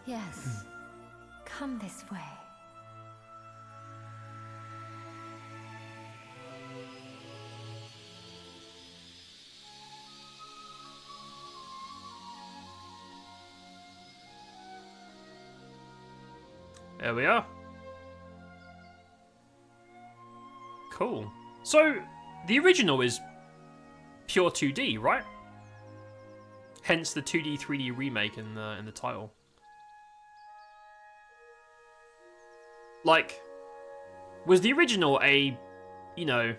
Yes. Come this way. There we are. Cool. So, the original is pure 2D, right? Hence the 2D, 3D remake in the title. Like, was the original a, you know,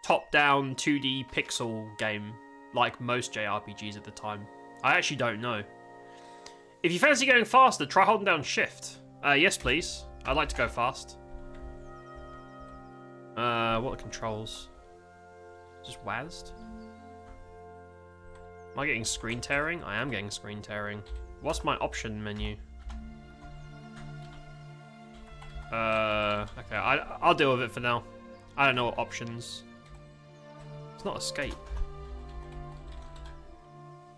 top-down 2D pixel game like most JRPGs at the time? I actually don't know. If you fancy going faster, try holding down Shift. Yes, please. I'd like to go fast. What are the controls? Just WASD? Am I getting screen tearing? I am getting screen tearing. What's my option menu? Okay, I'll deal with it for now. I don't know what options. It's not escape.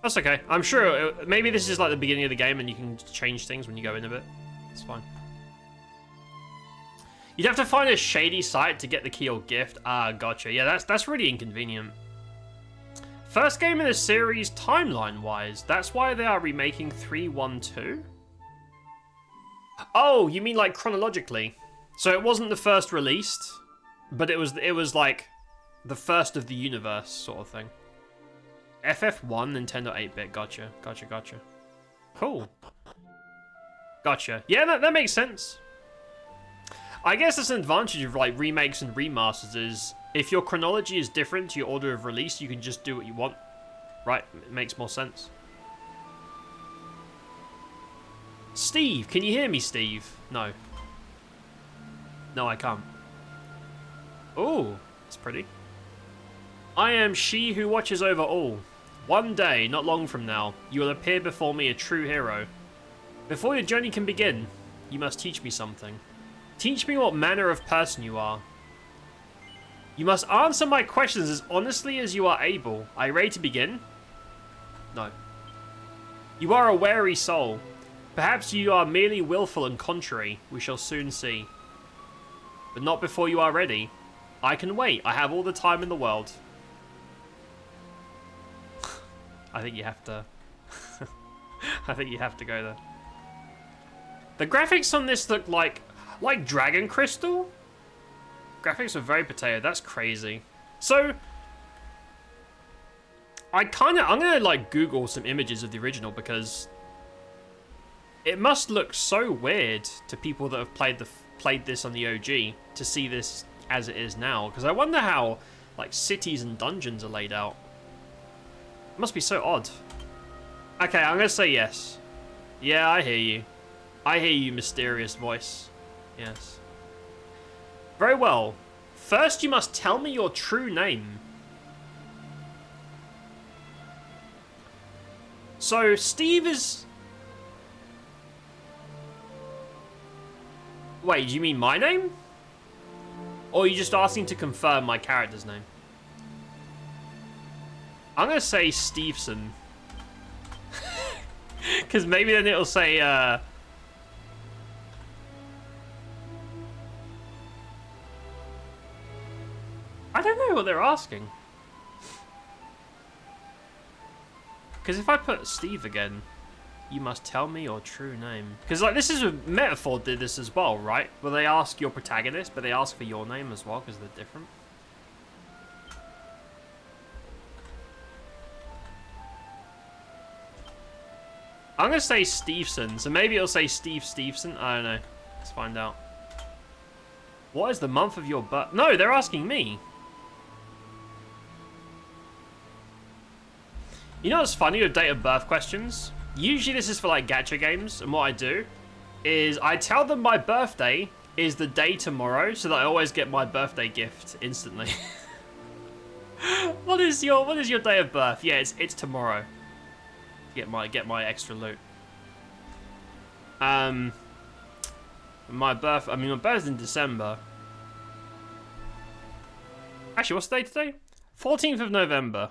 That's okay. I'm sure maybe this is like the beginning of the game and you can change things when you go in a bit. It's fine. You'd have to find a shady site to get the key or gift. Ah, gotcha. Yeah, that's really inconvenient. First game in the series timeline-wise. That's why they are remaking 312? Oh, you mean like chronologically? So it wasn't the first released, but it was like the first of the universe sort of thing. FF1, Nintendo 8-bit. Gotcha. Cool. Gotcha. Yeah, that makes sense. I guess that's an advantage of like remakes and remasters is if your chronology is different to your order of release, you can just do what you want. Right? It makes more sense. Steve, can you hear me, Steve? No. No, I can't. Oh, that's pretty. I am she who watches over all. One day, not long from now, you will appear before me a true hero. Before your journey can begin, you must teach me something. Teach me what manner of person you are. You must answer my questions as honestly as you are able. Are you ready to begin? No. You are a wary soul. Perhaps you are merely willful and contrary. We shall soon see. But not before you are ready. I can wait. I have all the time in the world. I think you have to... I think you have to go there. The graphics on this look like Dragon Crystal? Graphics are very potato. That's crazy. So... I'm gonna like Google some images of the original because... It must look so weird to people that have played this on the OG to see this as it is now. Because I wonder how like cities and dungeons are laid out. It must be so odd. Okay, I'm gonna say yes. Yeah, I hear you. I hear you, mysterious voice. Yes. Very well. First, you must tell me your true name. So, Steve is... Wait, do you mean my name? Or are you just asking to confirm my character's name? I'm gonna say Steveson. Because maybe then it'll say, I don't know what they're asking. Because if I put Steve again, you must tell me your true name. Because like this is a Metaphor did this as well, right? Where they ask your protagonist, but they ask for your name as well because they're different. I'm gonna say Steveson, so maybe it'll say Steve Steveson. I don't know. Let's find out. What is the month of your birth? No, they're asking me. You know what's funny with date of birth questions? Usually this is for like gacha games, and what I do is I tell them my birthday is the day tomorrow, so that I always get my birthday gift instantly. What is your day of birth? Yeah, it's tomorrow. Get my extra loot. My birthday's in December. Actually, what's the date today? 14th of November.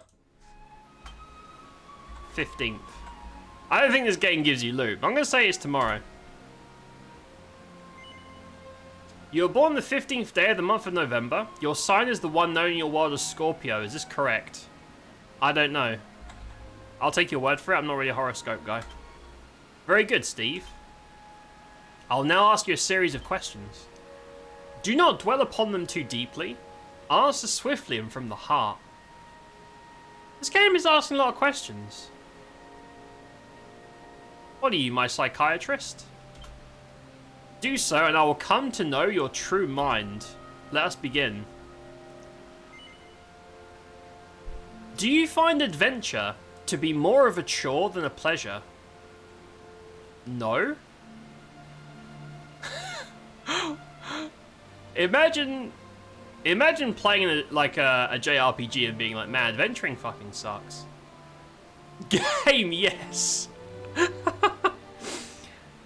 15th. I don't think this game gives you loot. I'm going to say it's tomorrow. You were born the 15th day of the month of November. Your sign is the one known in your world as Scorpio. Is this correct? I don't know. I'll take your word for it. I'm not really a horoscope guy. Very good, Steve. I'll now ask you a series of questions. Do not dwell upon them too deeply. Answer swiftly and from the heart. This game is asking a lot of questions. What are you, my psychiatrist? Do so, and I will come to know your true mind. Let us begin. Do you find adventure to be more of a chore than a pleasure? No. Imagine playing in a JRPG and being like, man, adventuring fucking sucks. Game, yes.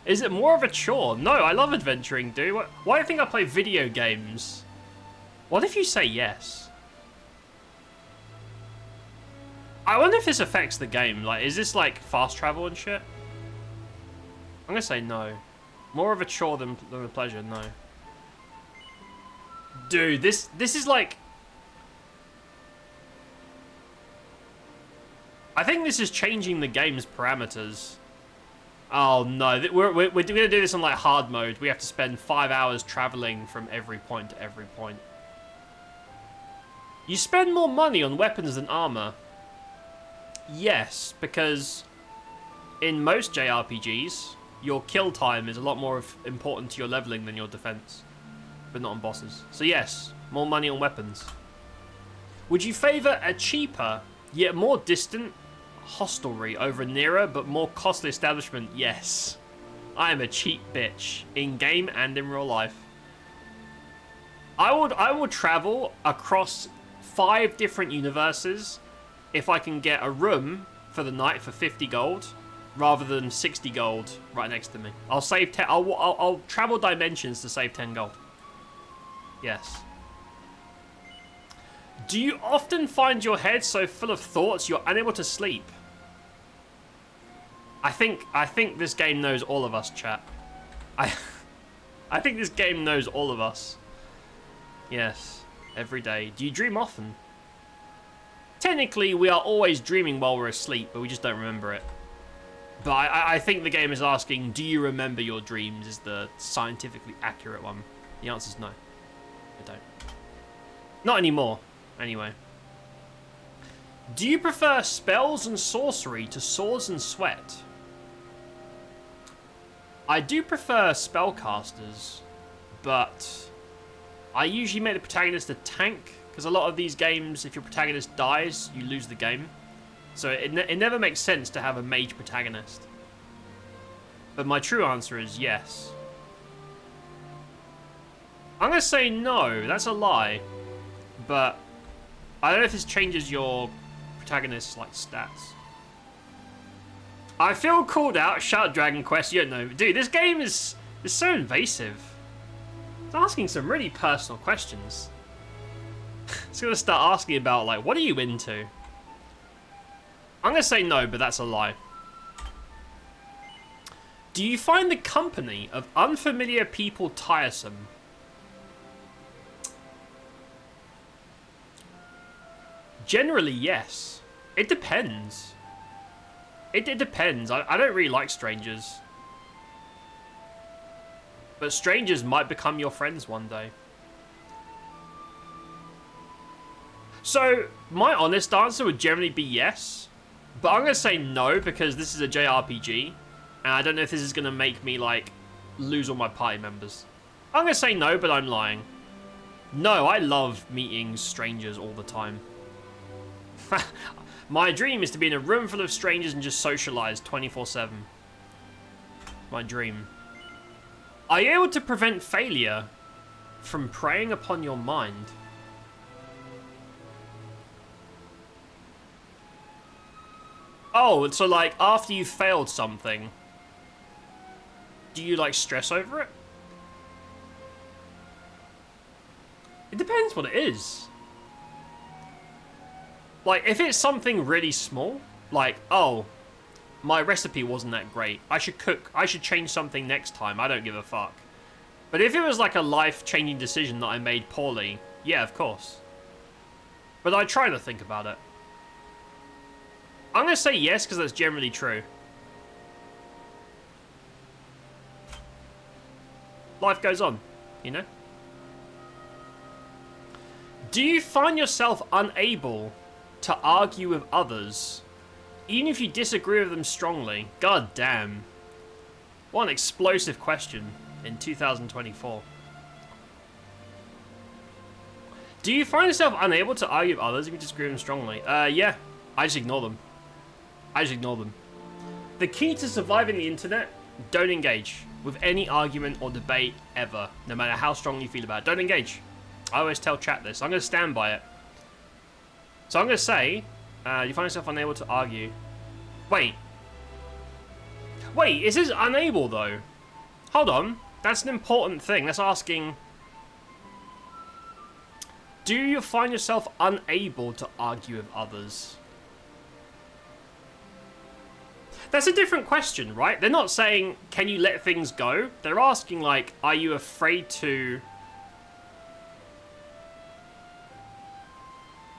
Is it more of a chore? No, I love adventuring, dude. Why do you think I play video games? What if you say yes? I wonder if this affects the game. Like, is this like fast travel and shit? I'm gonna say no. More of a chore than a pleasure, no. Dude, this is like... I think this is changing the game's parameters. Oh no, we're gonna do this on like hard mode. We have to spend 5 hours traveling from every point to every point. You spend more money on weapons than armor. Yes, because in most JRPGs, your kill time is a lot more important to your leveling than your defense. But not on bosses. So yes, more money on weapons. Would you favor a cheaper, yet more distant hostelry over a nearer but more costly establishment? Yes. I am a cheap bitch, in game and in real life. I would travel across 5 different universes if I can get a room for the night for 50 gold rather than 60 gold right next to me. I'll save 10. I'll travel dimensions to save 10 gold. Yes. Do you often find your head so full of thoughts you're unable to sleep? I think this game knows all of us, chat. I think this game knows all of us. Yes, every day. Do you dream often? Technically, we are always dreaming while we're asleep, but we just don't remember it. But I think the game is asking, do you remember your dreams, is the scientifically accurate one. The answer is no. I don't. Not anymore, anyway. Do you prefer spells and sorcery to swords and sweat? I do prefer spellcasters, but I usually make the protagonist a tank, because a lot of these games, if your protagonist dies, you lose the game. So it never makes sense to have a mage protagonist. But my true answer is yes. I'm going to say no, that's a lie. But I don't know if this changes your protagonist's like stats. I feel called out, shout Dragon Quest, you don't know. Dude, this game is so invasive. It's asking some really personal questions. It's going to start asking about like, what are you into? I'm going to say no, but that's a lie. Do you find the company of unfamiliar people tiresome? Generally, yes. It depends. It depends. I don't really like strangers. But strangers might become your friends one day. So, my honest answer would generally be yes. But I'm going to say no because this is a JRPG. And I don't know if this is going to make me, like, lose all my party members. I'm going to say no, but I'm lying. No, I love meeting strangers all the time. My dream is to be in a room full of strangers and just socialize 24/7. My dream. Are you able to prevent failure from preying upon your mind? Oh, so like after you failed something, do you like stress over it? It depends what it is. Like, if it's something really small, like, oh, my recipe wasn't that great. I should cook. I should change something next time. I don't give a fuck. But if it was like a life-changing decision that I made poorly, yeah, of course. But I try to think about it. I'm going to say yes because that's generally true. Life goes on, you know? Do you find yourself unable to argue with others, even if you disagree with them strongly? God damn. What an explosive question in 2024. Do you find yourself unable to argue with others if you disagree with them strongly? Yeah. I just ignore them. I just ignore them. The key to surviving the internet, don't engage with any argument or debate ever, no matter how strongly you feel about it. Don't engage. I always tell chat this. I'm going to stand by it. So I'm going to say, you find yourself unable to argue. Wait. Wait, is this unable though? Hold on. That's an important thing. That's asking, do you find yourself unable to argue with others? That's a different question, right? They're not saying, can you let things go? They're asking, like, are you afraid to...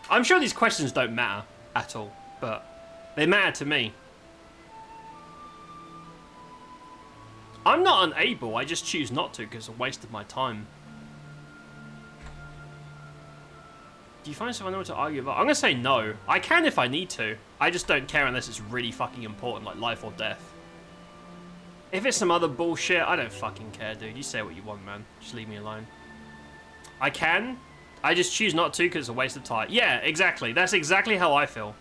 I'm sure these questions don't matter at all, but they matter to me. I'm not unable, I just choose not to because it's a waste of my time. Do you find yourself unable to argue about? I'm going to say no. I can if I need to. I just don't care unless it's really fucking important, like life or death. If it's some other bullshit, I don't fucking care, dude. You say what you want, man. Just leave me alone. I can. I just choose not to because it's a waste of time. Yeah, exactly. That's exactly how I feel.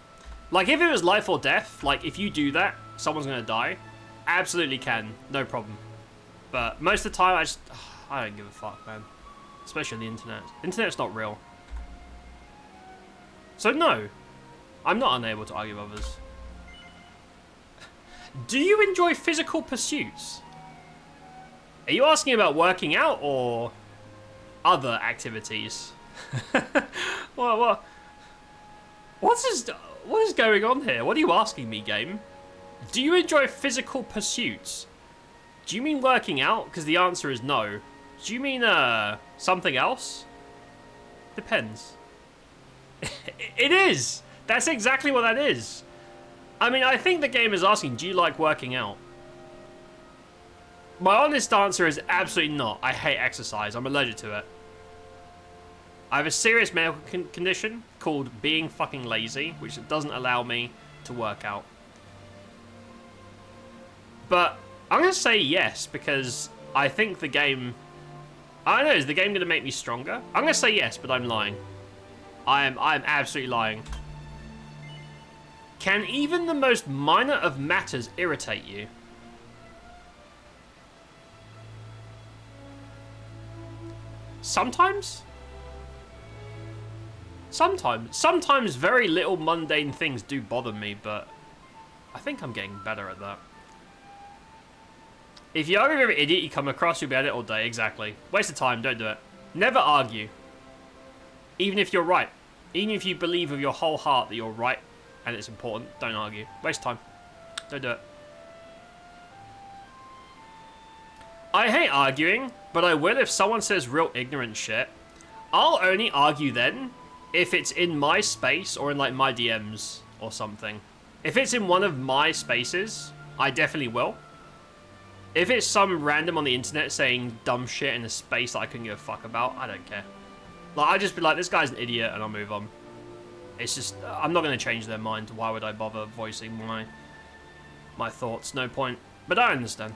Like, if it was life or death, like, if you do that, someone's going to die. Absolutely can. No problem. But most of the time, I don't give a fuck, man. Especially on the internet. The internet's not real. So no, I'm not unable to argue with others. Do you enjoy physical pursuits? Are you asking about working out or other activities? What is going on here? What are you asking me, game? Do you enjoy physical pursuits? Do you mean working out? Because the answer is no. Do you mean something else? Depends. It is. That's exactly what that is. I mean, I think the game is asking, do you like working out? My honest answer is absolutely not. I hate exercise. I'm allergic to it. I have a serious medical condition called being fucking lazy, which doesn't allow me to work out. But I'm going to say yes, because I think the game... I don't know, is the game going to make me stronger? I'm going to say yes, but I'm lying. I'm absolutely lying. Can even the most minor of matters irritate you? Sometimes? Sometimes very little mundane things do bother me, but I think I'm getting better at that. If you argue with every idiot you come across, you'll be at it all day. Exactly. Waste of time, don't do it. Never argue. Even if you're right. Even if you believe with your whole heart that you're right and it's important, don't argue. Waste of time. Don't do it. I hate arguing, but I will if someone says real ignorant shit. I'll only argue then if it's in my space or in like my DMs or something. If it's in one of my spaces, I definitely will. If it's some random on the internet saying dumb shit in a space that I couldn't give a fuck about, I don't care. Like, I'd just be like, this guy's an idiot, and I'll move on. It's just, I'm not going to change their mind. Why would I bother voicing my thoughts? No point. But I understand.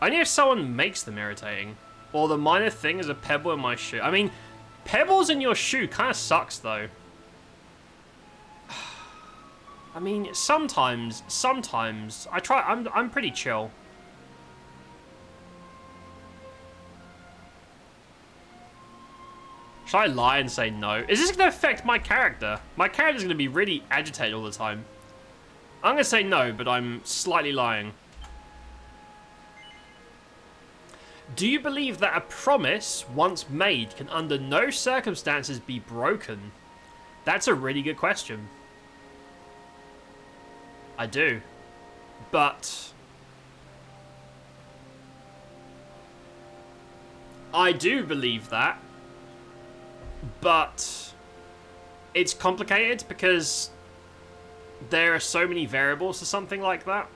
Only if someone makes them irritating. Or the minor thing is a pebble in my shoe. I mean, pebbles in your shoe kind of sucks, though. I mean, sometimes, I'm pretty chill. Should I lie and say no? Is this going to affect my character? My character's going to be really agitated all the time. I'm going to say no, but I'm slightly lying. Do you believe that a promise, once made, can under no circumstances be broken? That's a really good question. I do. But I do believe that. But it's complicated because there are so many variables to something like that.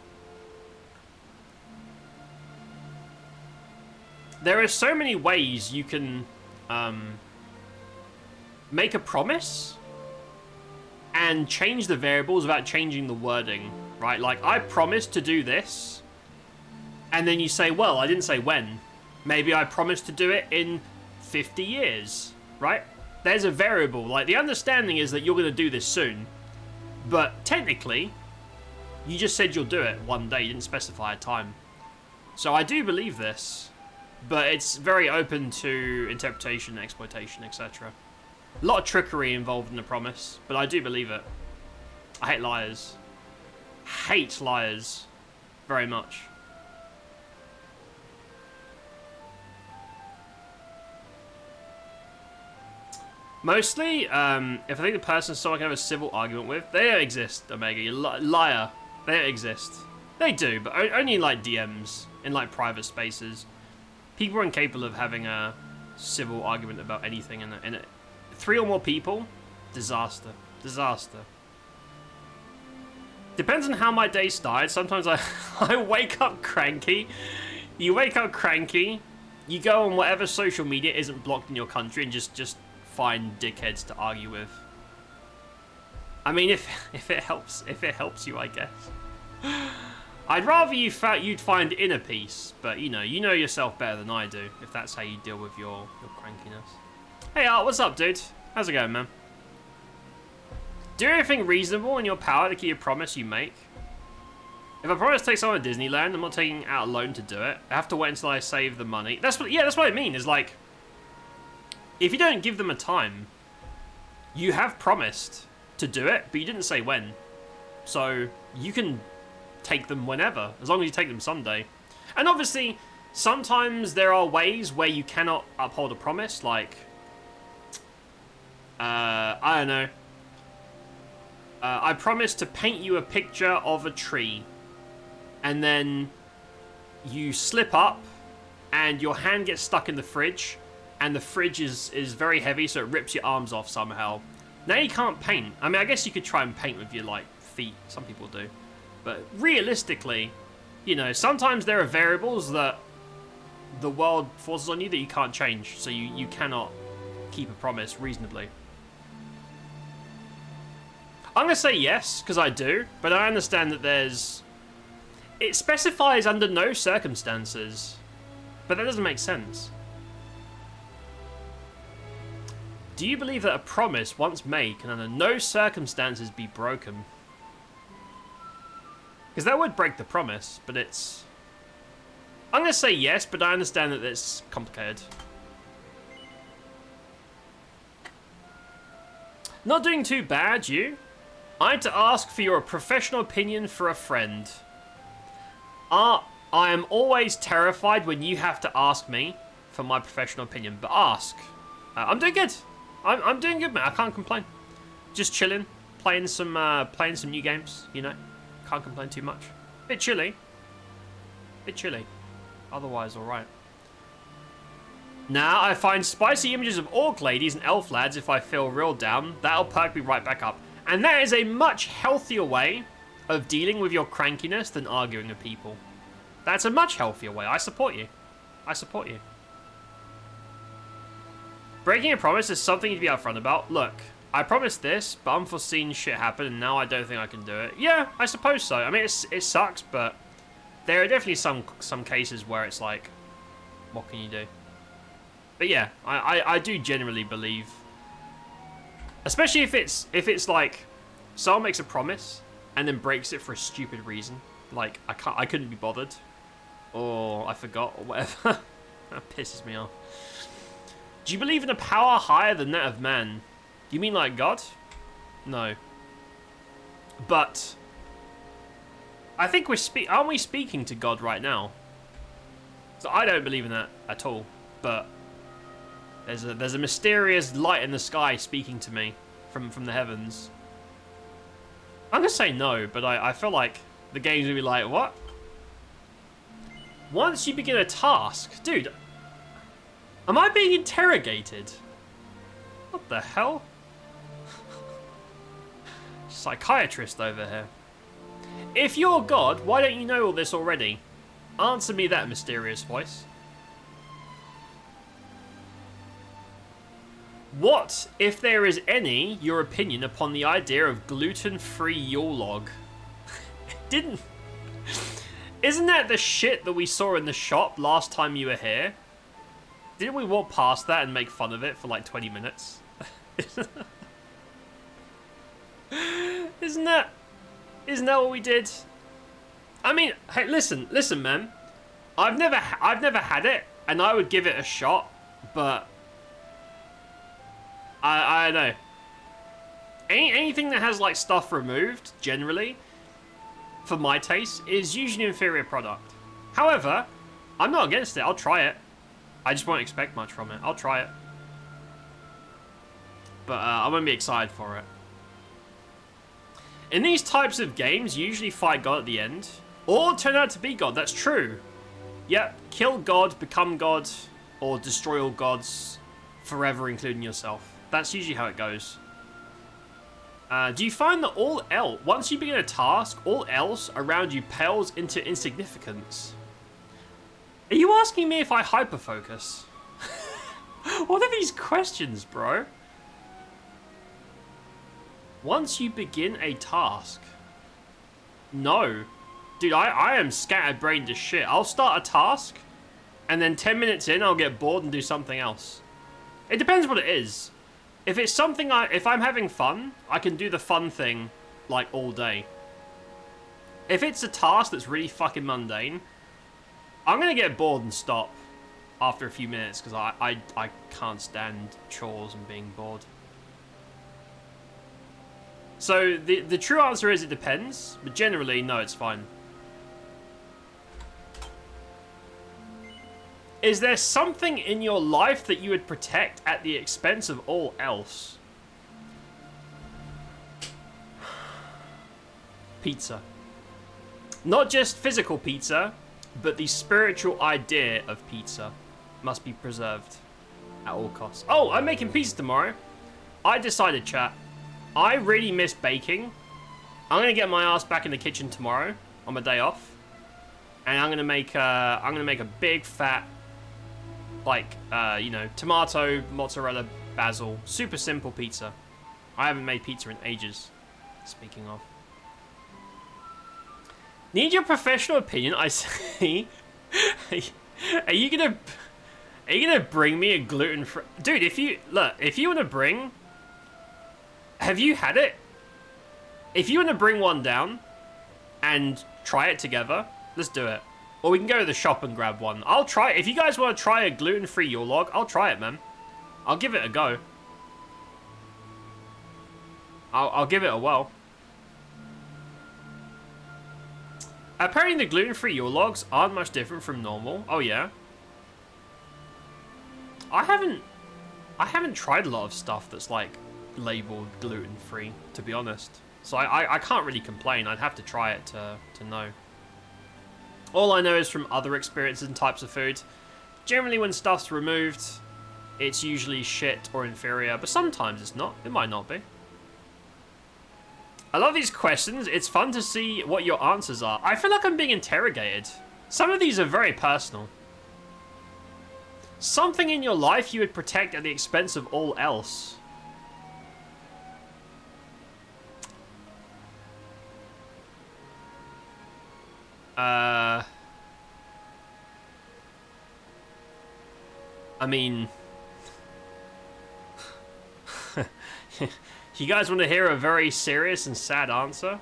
There are so many ways you can make a promise and change the variables without changing the wording, right? Like, I promised to do this, and then you say, well, I didn't say when. Maybe I promised to do it in 50 years, right? There's a variable. Like, the understanding is that you're going to do this soon, but technically, you just said you'll do it one day. You didn't specify a time. So I do believe this, but it's very open to interpretation, exploitation, etc. A lot of trickery involved in the promise, but I do believe it. I hate liars. Hate liars very much. Mostly, if I think the person someone can have a civil argument with, they don't exist, Omega. You liar. They don't exist. They do, but only in like DMs, in like private spaces. People are incapable of having a civil argument about anything in it. 3 or more people, disaster. Disaster. Depends on how my day started. Sometimes I wake up cranky. You wake up cranky, you go on whatever social media isn't blocked in your country and just find dickheads to argue with. I mean, if it helps you, I guess. I'd rather you'd find inner peace, but you know yourself better than I do, if that's how you deal with your crankiness. Hey Art, what's up, dude? How's it going, man? Do everything reasonable in your power to keep a promise you make. If I promise to take someone to Disneyland, I'm not taking out a loan to do it. I have to wait until I save the money. That's what I mean, is like, if you don't give them a time, you have promised to do it, but you didn't say when. So you can take them whenever, as long as you take them someday. And obviously, sometimes there are ways where you cannot uphold a promise, like, I don't know. I promised to paint you a picture of a tree, and then you slip up, and your hand gets stuck in the fridge, and the fridge is very heavy, so it rips your arms off somehow. Now you can't paint. I mean, I guess you could try and paint with your, like, feet. Some people do. But realistically, you know, sometimes there are variables that the world forces on you that you can't change, so you cannot keep a promise reasonably. I'm going to say yes, because I do, but I understand that it specifies under no circumstances, but that doesn't make sense. Do you believe that a promise once made can under no circumstances be broken? Because that would break the promise, but it's... I'm going to say yes, but I understand that it's complicated. Not doing too bad, you? I had to ask for your professional opinion for a friend. I am always terrified when you have to ask me for my professional opinion, but ask. I'm doing good. I'm doing good, man. I can't complain. Just chilling, playing some new games. You know, can't complain too much. Bit chilly. Otherwise, all right. Now I find spicy images of orc ladies and elf lads if I feel real down. That'll perk me right back up. And that is a much healthier way of dealing with your crankiness than arguing with people. That's a much healthier way. I support you. I support you. Breaking a promise is something to be upfront about. Look, I promised this, but unforeseen shit happened, and now I don't think I can do it. Yeah, I suppose so. I mean, it sucks, but there are definitely some cases where it's like, what can you do? But yeah, I do generally believe, especially if it's like someone makes a promise and then breaks it for a stupid reason, like I couldn't be bothered, or I forgot, or whatever. That pisses me off. Do you believe in a power higher than that of man? You mean like God? No. But I think aren't we speaking to God right now? So I don't believe in that at all. But there's a mysterious light in the sky speaking to me from the heavens. I'm gonna say no, but I feel like the game's gonna be like, what? Once you begin a task, dude, am I being interrogated? What the hell? Psychiatrist over here. If you're God, why don't you know all this already? Answer me that, mysterious voice. What, if there is any, your opinion upon the idea of gluten-free Yule log? Didn't... Isn't that the shit that we saw in the shop last time you were here? Didn't we walk past that and make fun of it for like 20 minutes? Isn't that what we did? I mean, hey, listen, man. I've never had it, and I would give it a shot, but I don't know. Anything that has like stuff removed, generally, for my taste, is usually an inferior product. However, I'm not against it. I'll try it. I just won't expect much from it. I'll try it, but I won't be excited for it. In these types of games, you usually fight God at the end, or turn out to be God. That's true. Yep, kill God, become God, or destroy all gods forever, including yourself. That's usually how it goes. Do you find that once you begin a task, all else around you pales into insignificance? Are you asking me if I hyperfocus? What are these questions, bro? Once you begin a task. No. Dude, I am scatterbrained as shit. I'll start a task, and then 10 minutes in, I'll get bored and do something else. It depends what it is. If it's something if I'm having fun, I can do the fun thing, like, all day. If it's a task that's really fucking mundane, I'm gonna get bored and stop after a few minutes, because I can't stand chores and being bored. So, the true answer is it depends, but generally, no, it's fine. Is there something in your life that you would protect at the expense of all else? Pizza. Not just physical pizza, but the spiritual idea of pizza must be preserved at all costs. Oh, I'm making pizza tomorrow. I decided, chat. I really miss baking. I'm gonna get my ass back in the kitchen tomorrow on my day off, and I'm gonna make a big fat, like, you know, tomato, mozzarella, basil, super simple pizza. I haven't made pizza in ages. Speaking of, need your professional opinion. I see. Are you gonna bring me a gluten-free? Dude, if you want to bring. Have you had it? If you want to bring one down and try it together, let's do it. Or we can go to the shop and grab one. I'll try it. If you guys want to try a gluten-free Yule log, I'll try it, man. I'll give it a go. I'll give it a whirl. Apparently the gluten-free Yule logs aren't much different from normal. Oh, yeah? I haven't tried a lot of stuff that's, like, labeled gluten-free, to be honest. So I can't really complain. I'd have to try it to know. All I know is from other experiences and types of food. Generally, when stuff's removed, it's usually shit or inferior, but sometimes it's not. It might not be. I love these questions. It's fun to see what your answers are. I feel like I'm being interrogated. Some of these are very personal. Something in your life you would protect at the expense of all else. I mean, you guys want to hear a very serious and sad answer?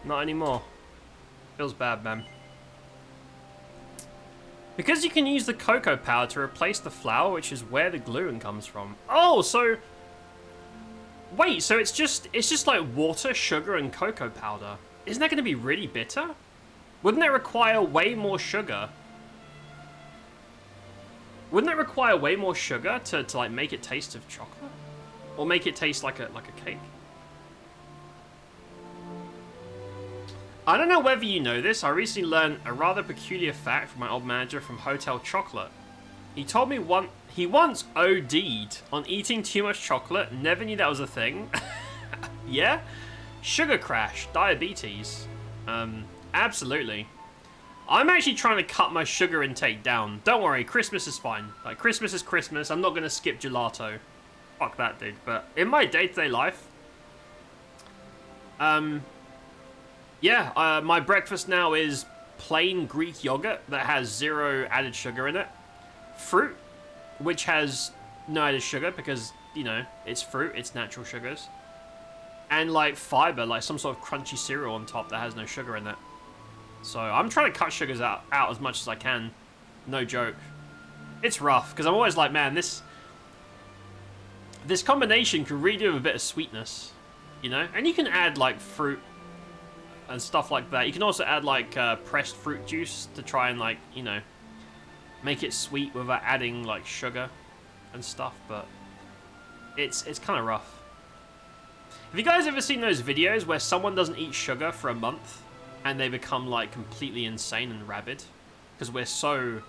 Not anymore. Feels bad, man. Because you can use the cocoa powder to replace the flour, which is where the gluten comes from. Oh, so... Wait, so it's just like water, sugar, and cocoa powder. Isn't that going to be really bitter? Wouldn't that require way more sugar? Wouldn't that require way more sugar to like make it taste of chocolate? Or make it taste like a cake? I don't know whether you know this, I recently learned a rather peculiar fact from my old manager from Hotel Chocolate. He told me he once OD'd on eating too much chocolate, never knew that was a thing. Yeah? Sugar crash, diabetes. Absolutely. I'm actually trying to cut my sugar intake down. Don't worry, Christmas is fine. Like, Christmas is Christmas, I'm not going to skip gelato. Fuck that, dude. But in my day-to-day life, yeah, my breakfast now is plain Greek yogurt that has 0 added sugar in it. Fruit, which has no added sugar because, you know, it's fruit, it's natural sugars. And, like, fiber, like some sort of crunchy cereal on top that has no sugar in it. So I'm trying to cut sugars out as much as I can. No joke. It's rough, because I'm always like, man, this combination could really do with a bit of sweetness, you know? And you can add, like, fruit and stuff like that. You can also add, like, pressed fruit juice to try and, like, you know, make it sweet without adding, like, sugar and stuff, but it's kind of rough. Have you guys ever seen those videos where someone doesn't eat sugar for a month and they become, like, completely insane and rabid? Because we're so,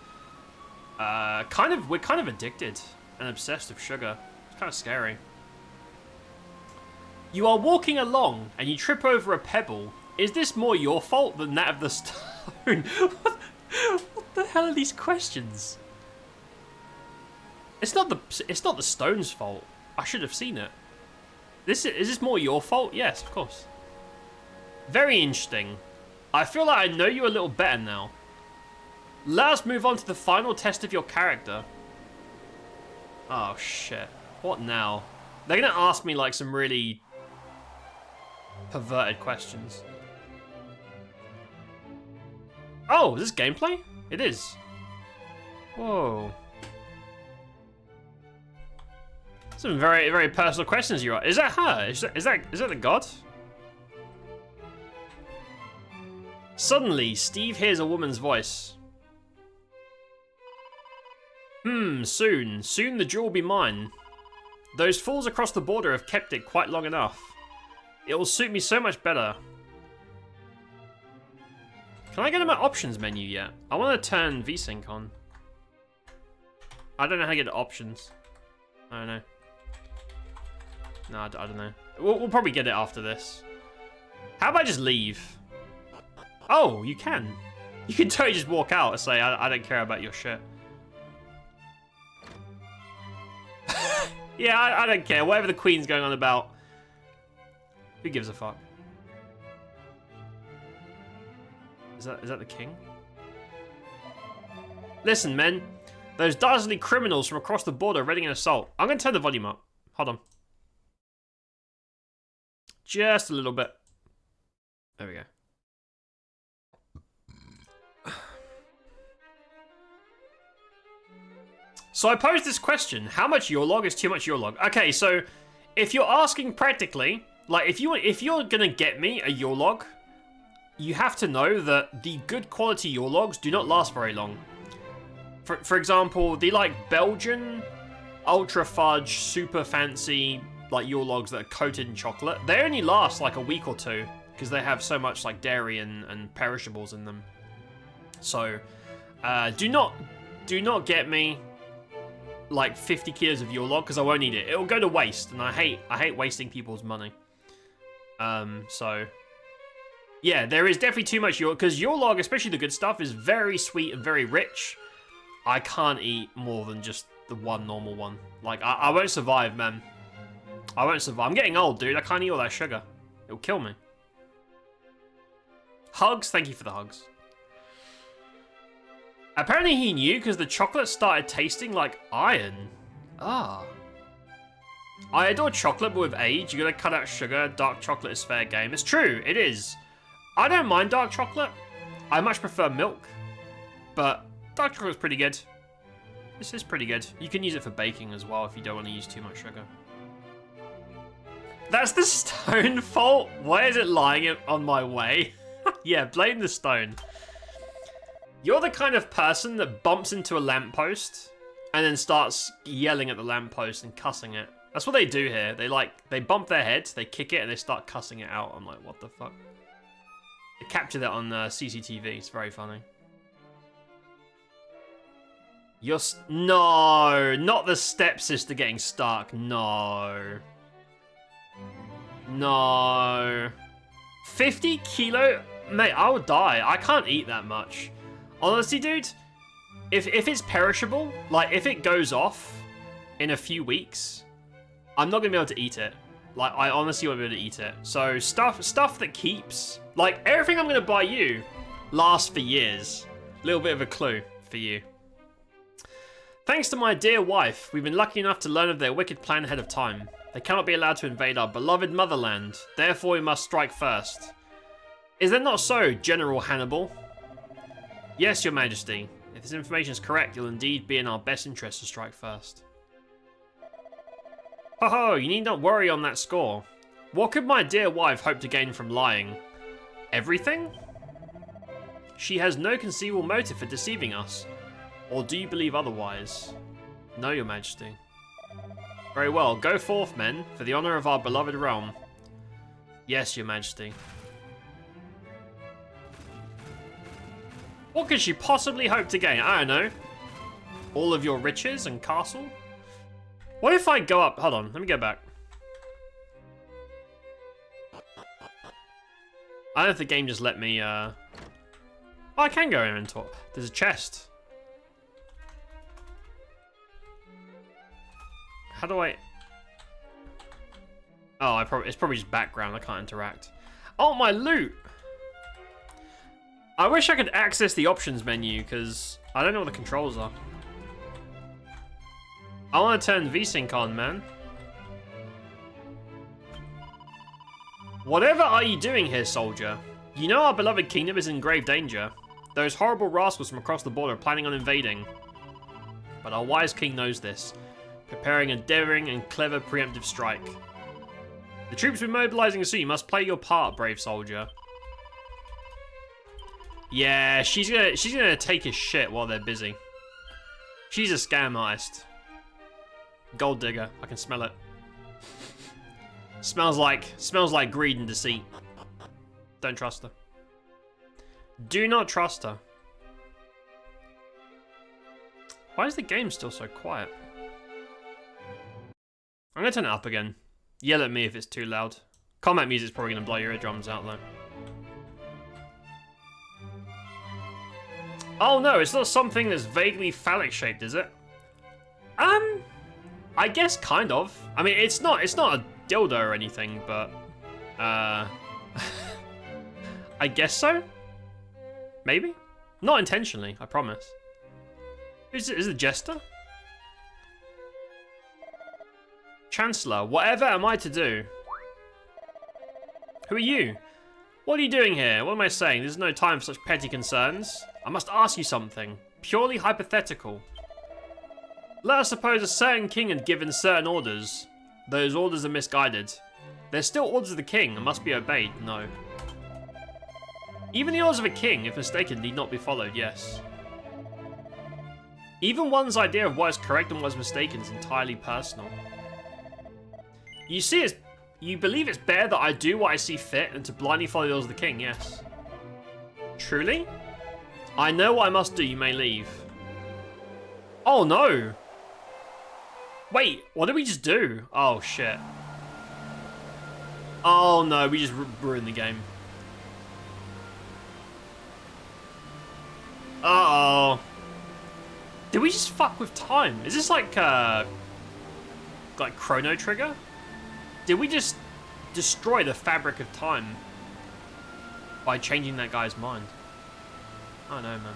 we're kind of addicted and obsessed with sugar. It's kind of scary. You are walking along and you trip over a pebble. Is this more your fault than that of the stone? What the hell are these questions? It's not the stone's fault. I should have seen it. Is this more your fault? Yes, of course. Very interesting. I feel like I know you a little better now. Let us move on to the final test of your character. Oh shit. What now? They're gonna ask me like some really perverted questions. Oh, is this gameplay? It is. Whoa. Some very, very personal questions you are. Is that her? Is that the god? Suddenly, Steve hears a woman's voice. Soon. Soon the jewel will be mine. Those fools across the border have kept it quite long enough. It will suit me so much better. Can I go to my options menu yet? I want to turn VSync on. I don't know how to get to options. I don't know. No, I don't know. We'll probably get it after this. How about I just leave? Oh, you can. You can totally just walk out and say, I don't care about your shit. Yeah, I don't care. Whatever the Queen's going on about. Who gives a fuck? Is that the king? Listen, men. Those dastardly criminals from across the border are ready an assault. I'm going to turn the volume up. Hold on. Just a little bit. There we go. So I posed this question. How much your log is too much your log? Okay, so if you're asking practically, like if you're going to get me a your log, you have to know that the good quality your logs do not last very long. For example, the like Belgian ultra fudge super fancy like your logs that are coated in chocolate, they only last like a week or two because they have so much like dairy and perishables in them. So do not get me like 50 kilos of your log because I won't need it. It'll go to waste, and I hate wasting people's money. So yeah, there is definitely too much because your log, especially the good stuff, is very sweet and very rich. I can't eat more than just the one normal one. Like I won't survive, man. I won't survive. I'm getting old, dude. I can't eat all that sugar. It'll kill me. Hugs. Thank you for the hugs. Apparently he knew because the chocolate started tasting like iron. Ah. I adore chocolate, but with age, you gotta cut out sugar. Dark chocolate is fair game. It's true. It is. I don't mind dark chocolate. I much prefer milk. But dark chocolate is pretty good. This is pretty good. You can use it for baking as well if you don't want to use too much sugar. That's the stone fault? Why is it lying on my way? Yeah, blame the stone. You're the kind of person that bumps into a lamppost and then starts yelling at the lamppost and cussing it. That's what they do here. They bump their head, they kick it, and they start cussing it out. I'm like, what the fuck? I captured that on CCTV. It's very funny. No, not the stepsister getting stuck. No. No. 50 kilo? Mate, I would die. I can't eat that much. Honestly, dude, if it's perishable, like if it goes off in a few weeks, I'm not gonna be able to eat it. Like, I honestly won't be able to eat it. So stuff that keeps, like everything I'm gonna buy you lasts for years. Little bit of a clue for you. Thanks to my dear wife, we've been lucky enough to learn of their wicked plan ahead of time. They cannot be allowed to invade our beloved motherland. Therefore, we must strike first. Is that not so, General Hannibal? Yes, your majesty. If this information is correct, you'll indeed be in our best interest to strike first. Ho ho, you need not worry on that score. What could my dear wife hope to gain from lying? Everything? She has no conceivable motive for deceiving us. Or do you believe otherwise? No, your majesty. Very well, go forth, men, for the honor of our beloved realm. Yes, your majesty. What could she possibly hope to gain? I don't know. All of your riches and castle? What if I go up? Hold on, let me go back. I don't know if the game just let me, Oh, I can go in and talk. There's a chest. How do I... Oh, it's probably just background. I can't interact. Oh, my loot! I wish I could access the options menu, because I don't know what the controls are. I want to turn VSync on, man. Whatever are you doing here, soldier? You know our beloved kingdom is in grave danger. Those horrible rascals from across the border are planning on invading. But our wise king knows this, preparing a daring and clever preemptive strike. The troops will be mobilizing soon. You must play your part, brave soldier. Yeah, she's gonna take his shit while they're busy. She's a scam artist. Gold digger. I can smell it. smells like greed and deceit. Don't trust her. Do not trust her. Why is the game still so quiet? I'm gonna turn it up again. Yell at me if it's too loud. Combat music's probably gonna blow your eardrums out though. Oh no, it's not something that's vaguely phallic shaped, is it? I guess kind of. I mean, it's not a dildo or anything, but I guess so. Maybe, not intentionally. I promise. Is it a jester? Chancellor, whatever am I to do? Who are you? What are you doing here? What am I saying? There's no time for such petty concerns. I must ask you something. Purely hypothetical. Let us suppose a certain king had given certain orders. Those orders are misguided. They're still orders of the king and must be obeyed, no. Even the orders of a king, if mistaken, need not be followed, yes. Even one's idea of what is correct and what is mistaken is entirely personal. You see, you believe it's better that I do what I see fit and to blindly follow the orders of the king, yes. Truly? I know what I must do, you may leave. Oh no! Wait, what did we just do? Oh shit. Oh no, we just ruined the game. Uh-oh. Did we just fuck with time? Is this like Chrono Trigger? Did we just destroy the fabric of time by changing that guy's mind? I don't know, man.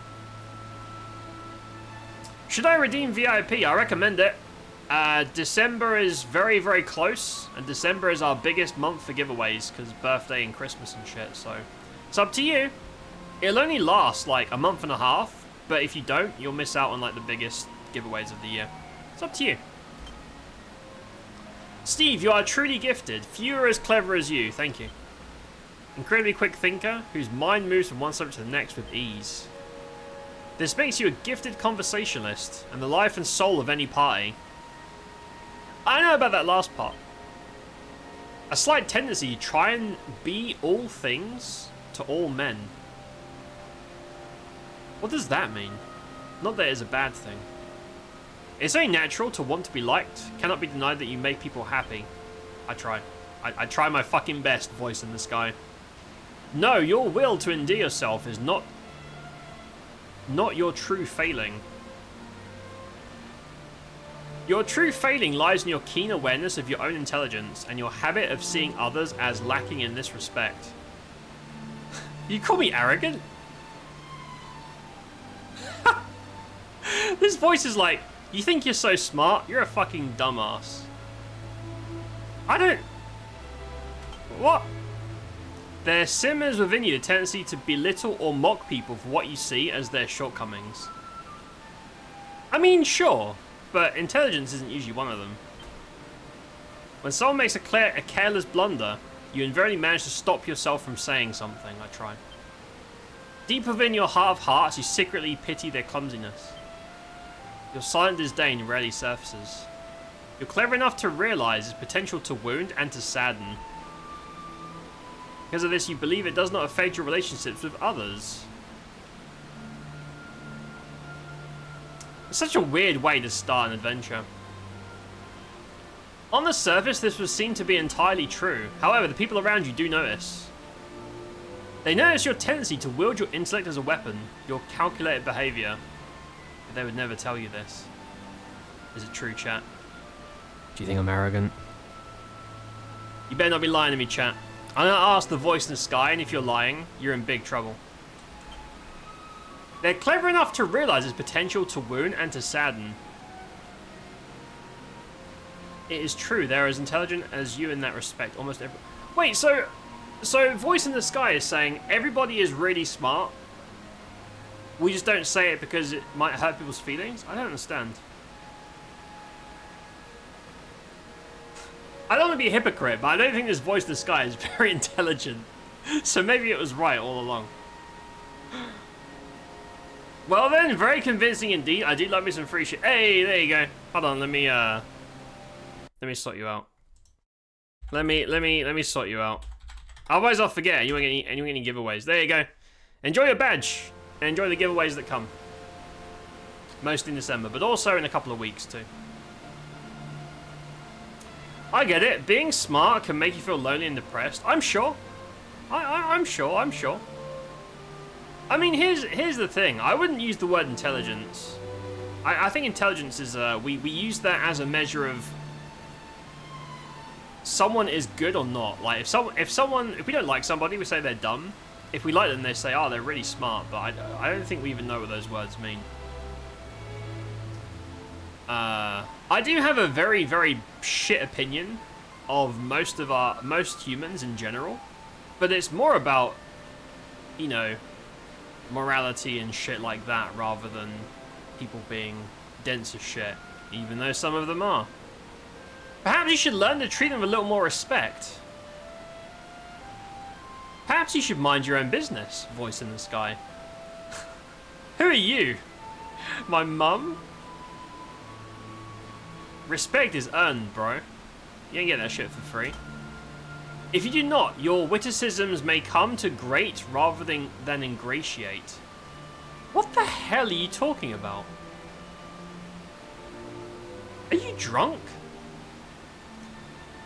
Should I redeem VIP? I recommend it. December is very, very close, and December is our biggest month for giveaways because birthday and Christmas and shit, so it's up to you. It'll only last like a month and a half, but if you don't, you'll miss out on like the biggest giveaways of the year. It's up to you. Steve, you are truly gifted. Few are as clever as you. Thank you. Incredibly quick thinker, whose mind moves from one subject to the next with ease. This makes you a gifted conversationalist, and the life and soul of any party. I know about that last part. A slight tendency to try and be all things to all men. What does that mean? Not that it's a bad thing. It's only natural to want to be liked. Cannot be denied that you make people happy. I try. I try my fucking best, voice in the sky. No, your will to endear yourself is not your true failing. Your true failing lies in your keen awareness of your own intelligence and your habit of seeing others as lacking in this respect. You call me arrogant? This voice is like, you think you're so smart? You're a fucking dumbass. I don't... What? There simmers within you a tendency to belittle or mock people for what you see as their shortcomings. I mean, sure, but intelligence isn't usually one of them. When someone makes a careless blunder, you invariably manage to stop yourself from saying something. I try. Deep within your heart of hearts, you secretly pity their clumsiness. Your silent disdain rarely surfaces. You're clever enough to realize its potential to wound and to sadden. Because of this, you believe it does not affect your relationships with others. It's such a weird way to start an adventure. On the surface, this would seem to be entirely true. However, the people around you do notice. They notice your tendency to wield your intellect as a weapon, your calculated behavior. But they would never tell you this. Is it true, chat? Do you think I'm arrogant? You better not be lying to me, chat. I'm gonna ask the voice in the sky, and if you're lying, you're in big trouble. They're clever enough to realize its potential to wound and to sadden. It is true, they're as intelligent as you in that respect, almost every... Wait, so voice in the sky is saying everybody is really smart. We just don't say it because it might hurt people's feelings? I don't understand. I don't want to be a hypocrite, but I don't think this voice in the sky is very intelligent. So maybe it was right all along. Well then, very convincing indeed. I do love me some free shit. Hey, there you go. Hold on, let me sort you out. Let me sort you out. Otherwise I'll forget. You won't get any giveaways. There you go. Enjoy your badge. And enjoy the giveaways that come. Mostly in December, but also in a couple of weeks too. I get it. Being smart can make you feel lonely and depressed. I'm sure. I'm sure. I mean, here's the thing. I wouldn't use the word intelligence. I think intelligence is we use that as a measure of someone is good or not. Like if we don't like somebody, we say they're dumb. If we like them, they say, oh, they're really smart. But I don't think we even know what those words mean. I do have a very, very shit opinion of most humans in general, but it's more about, you know, morality and shit like that rather than people being dense as shit, even though some of them are. Perhaps you should learn to treat them with a little more respect. Perhaps you should mind your own business, voice in the sky. Who are you? My mum? Respect is earned, bro. You ain't get that shit for free. If you do not, your witticisms may come to grate rather than ingratiate. What the hell are you talking about? Are you drunk?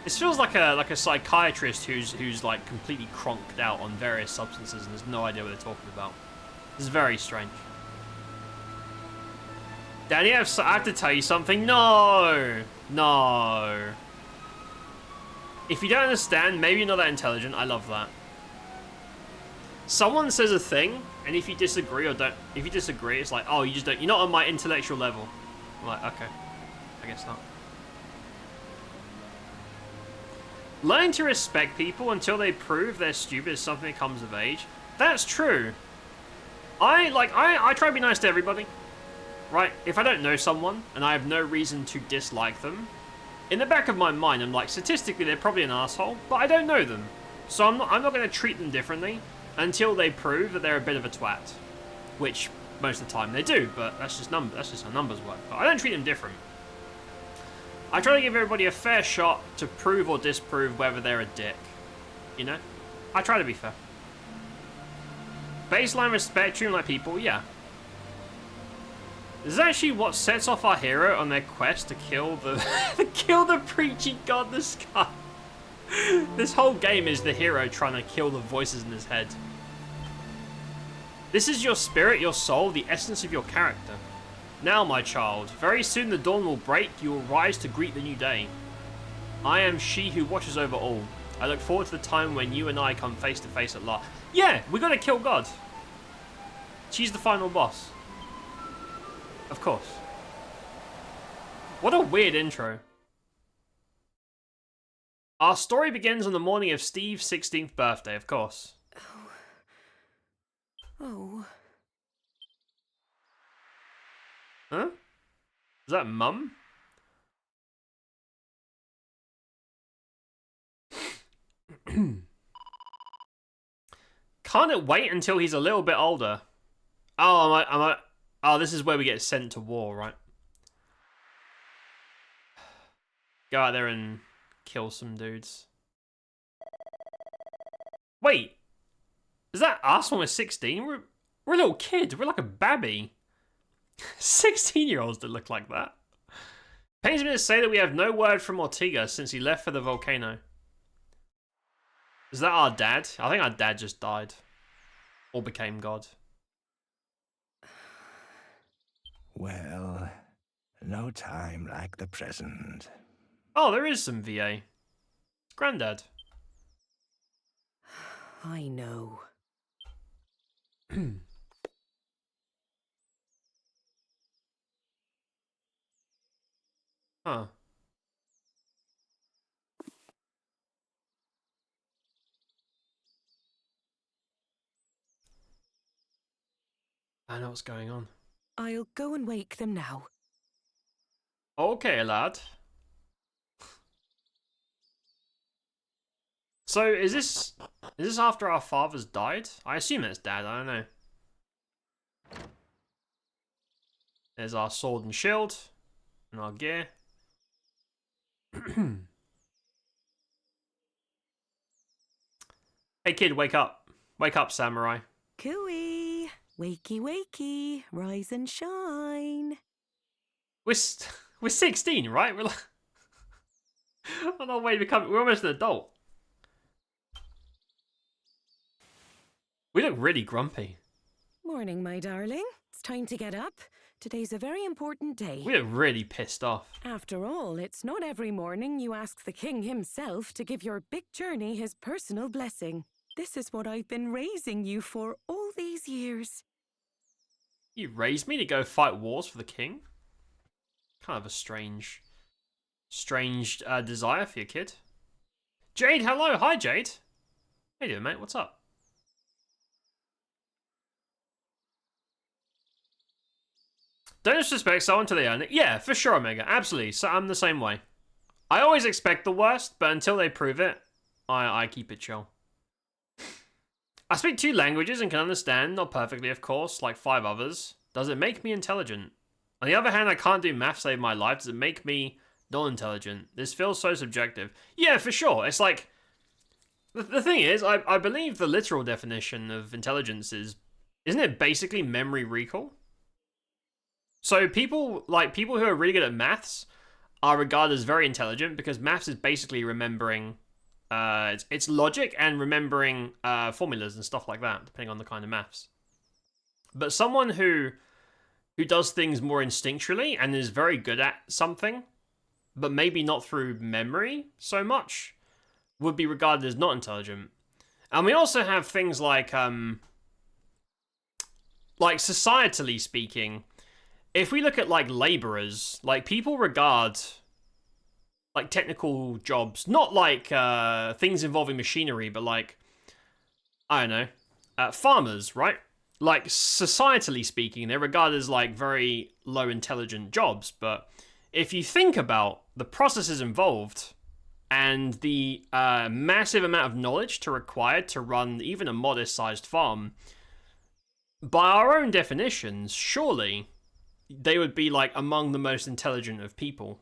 This feels like a psychiatrist who's like completely cronked out on various substances and has no idea what they're talking about. This is very strange. Danny, I have to tell you something. No. If you don't understand, maybe you're not that intelligent. I love that. Someone says a thing, and if you disagree it's like, oh, you're not on my intellectual level. I'm like, okay, I guess not. Learning to respect people until they prove they're stupid is something that comes of age. That's true. I try to be nice to everybody. Right? If I don't know someone and I have no reason to dislike them, in the back of my mind, I'm like, statistically, they're probably an asshole, but I don't know them. So I'm not going to treat them differently until they prove that they're a bit of a twat. Which, most of the time, they do, but that's just how numbers work. But I don't treat them different. I try to give everybody a fair shot to prove or disprove whether they're a dick. You know? I try to be fair. Baseline respect, treat them like people, yeah. This is actually what sets off our hero on their quest to kill the kill the preachy god in the sky. This whole game is the hero trying to kill the voices in his head. This is your spirit, your soul, the essence of your character. Now, my child, very soon the dawn will break, you will rise to greet the new day. I am she who watches over all. I look forward to the time when you and I come face to face at last. Yeah, we gotta kill God. She's the final boss. Of course. What a weird intro. Our story begins on the morning of Steve's 16th birthday, of course. Oh. Huh? Is that Mum? Can't it wait until he's a little bit older? Oh, oh, this is where we get sent to war, right? Go out there and kill some dudes. Wait. Is that us when we're 16? We're a little kid. We're like a babby. 16-year-olds that look like that. Pains me to say that we have no word from Ortega since he left for the volcano. Is that our dad? I think our dad just died. Or became God. Well, no time like the present. Oh, there is some VA. It's Granddad. I know. Huh. I know what's going on. I'll go and wake them now. Okay, lad. So, is this after our fathers died? I assume it's Dad, I don't know. There's our sword and shield. And our gear. Hey kid, wake up. Wake up, samurai. Cooey! Wakey, wakey, rise and shine. We're 16, right? We're like on our way to become. We're almost an adult. We look really grumpy. Morning, my darling. It's time to get up. Today's a very important day. We look really pissed off. After all, it's not every morning you ask the king himself to give your big journey his personal blessing. This is what I've been raising you for all these years. You raised me to go fight wars for the king? Kind of a strange desire for your kid. Jade, hello. Hi, Jade. How you doing, mate? What's up? Don't disrespect someone till they earn it. Yeah, for sure, Omega. Absolutely. So I'm the same way. I always expect the worst, but until they prove it, I keep it chill. I speak 2 languages and can understand, not perfectly of course, like 5 others. Does it make me intelligent? On the other hand, I can't do math to save my life. Does it make me non-intelligent? This feels so subjective. Yeah, for sure. It's like, the thing is, I believe the literal definition of intelligence is, isn't it basically memory recall? So people who are really good at maths are regarded as very intelligent because maths is basically remembering, it's logic and remembering formulas and stuff like that, depending on the kind of maths. But someone who does things more instinctually and is very good at something, but maybe not through memory so much, would be regarded as not intelligent. And we also have things like societally speaking, if we look at like laborers, like people regard like technical jobs, not like things involving machinery, but like, I don't know, farmers, right? Like societally speaking, they're regarded as like very low intelligent jobs. But if you think about the processes involved and the massive amount of knowledge required to run even a modest sized farm, by our own definitions, surely they would be like among the most intelligent of people.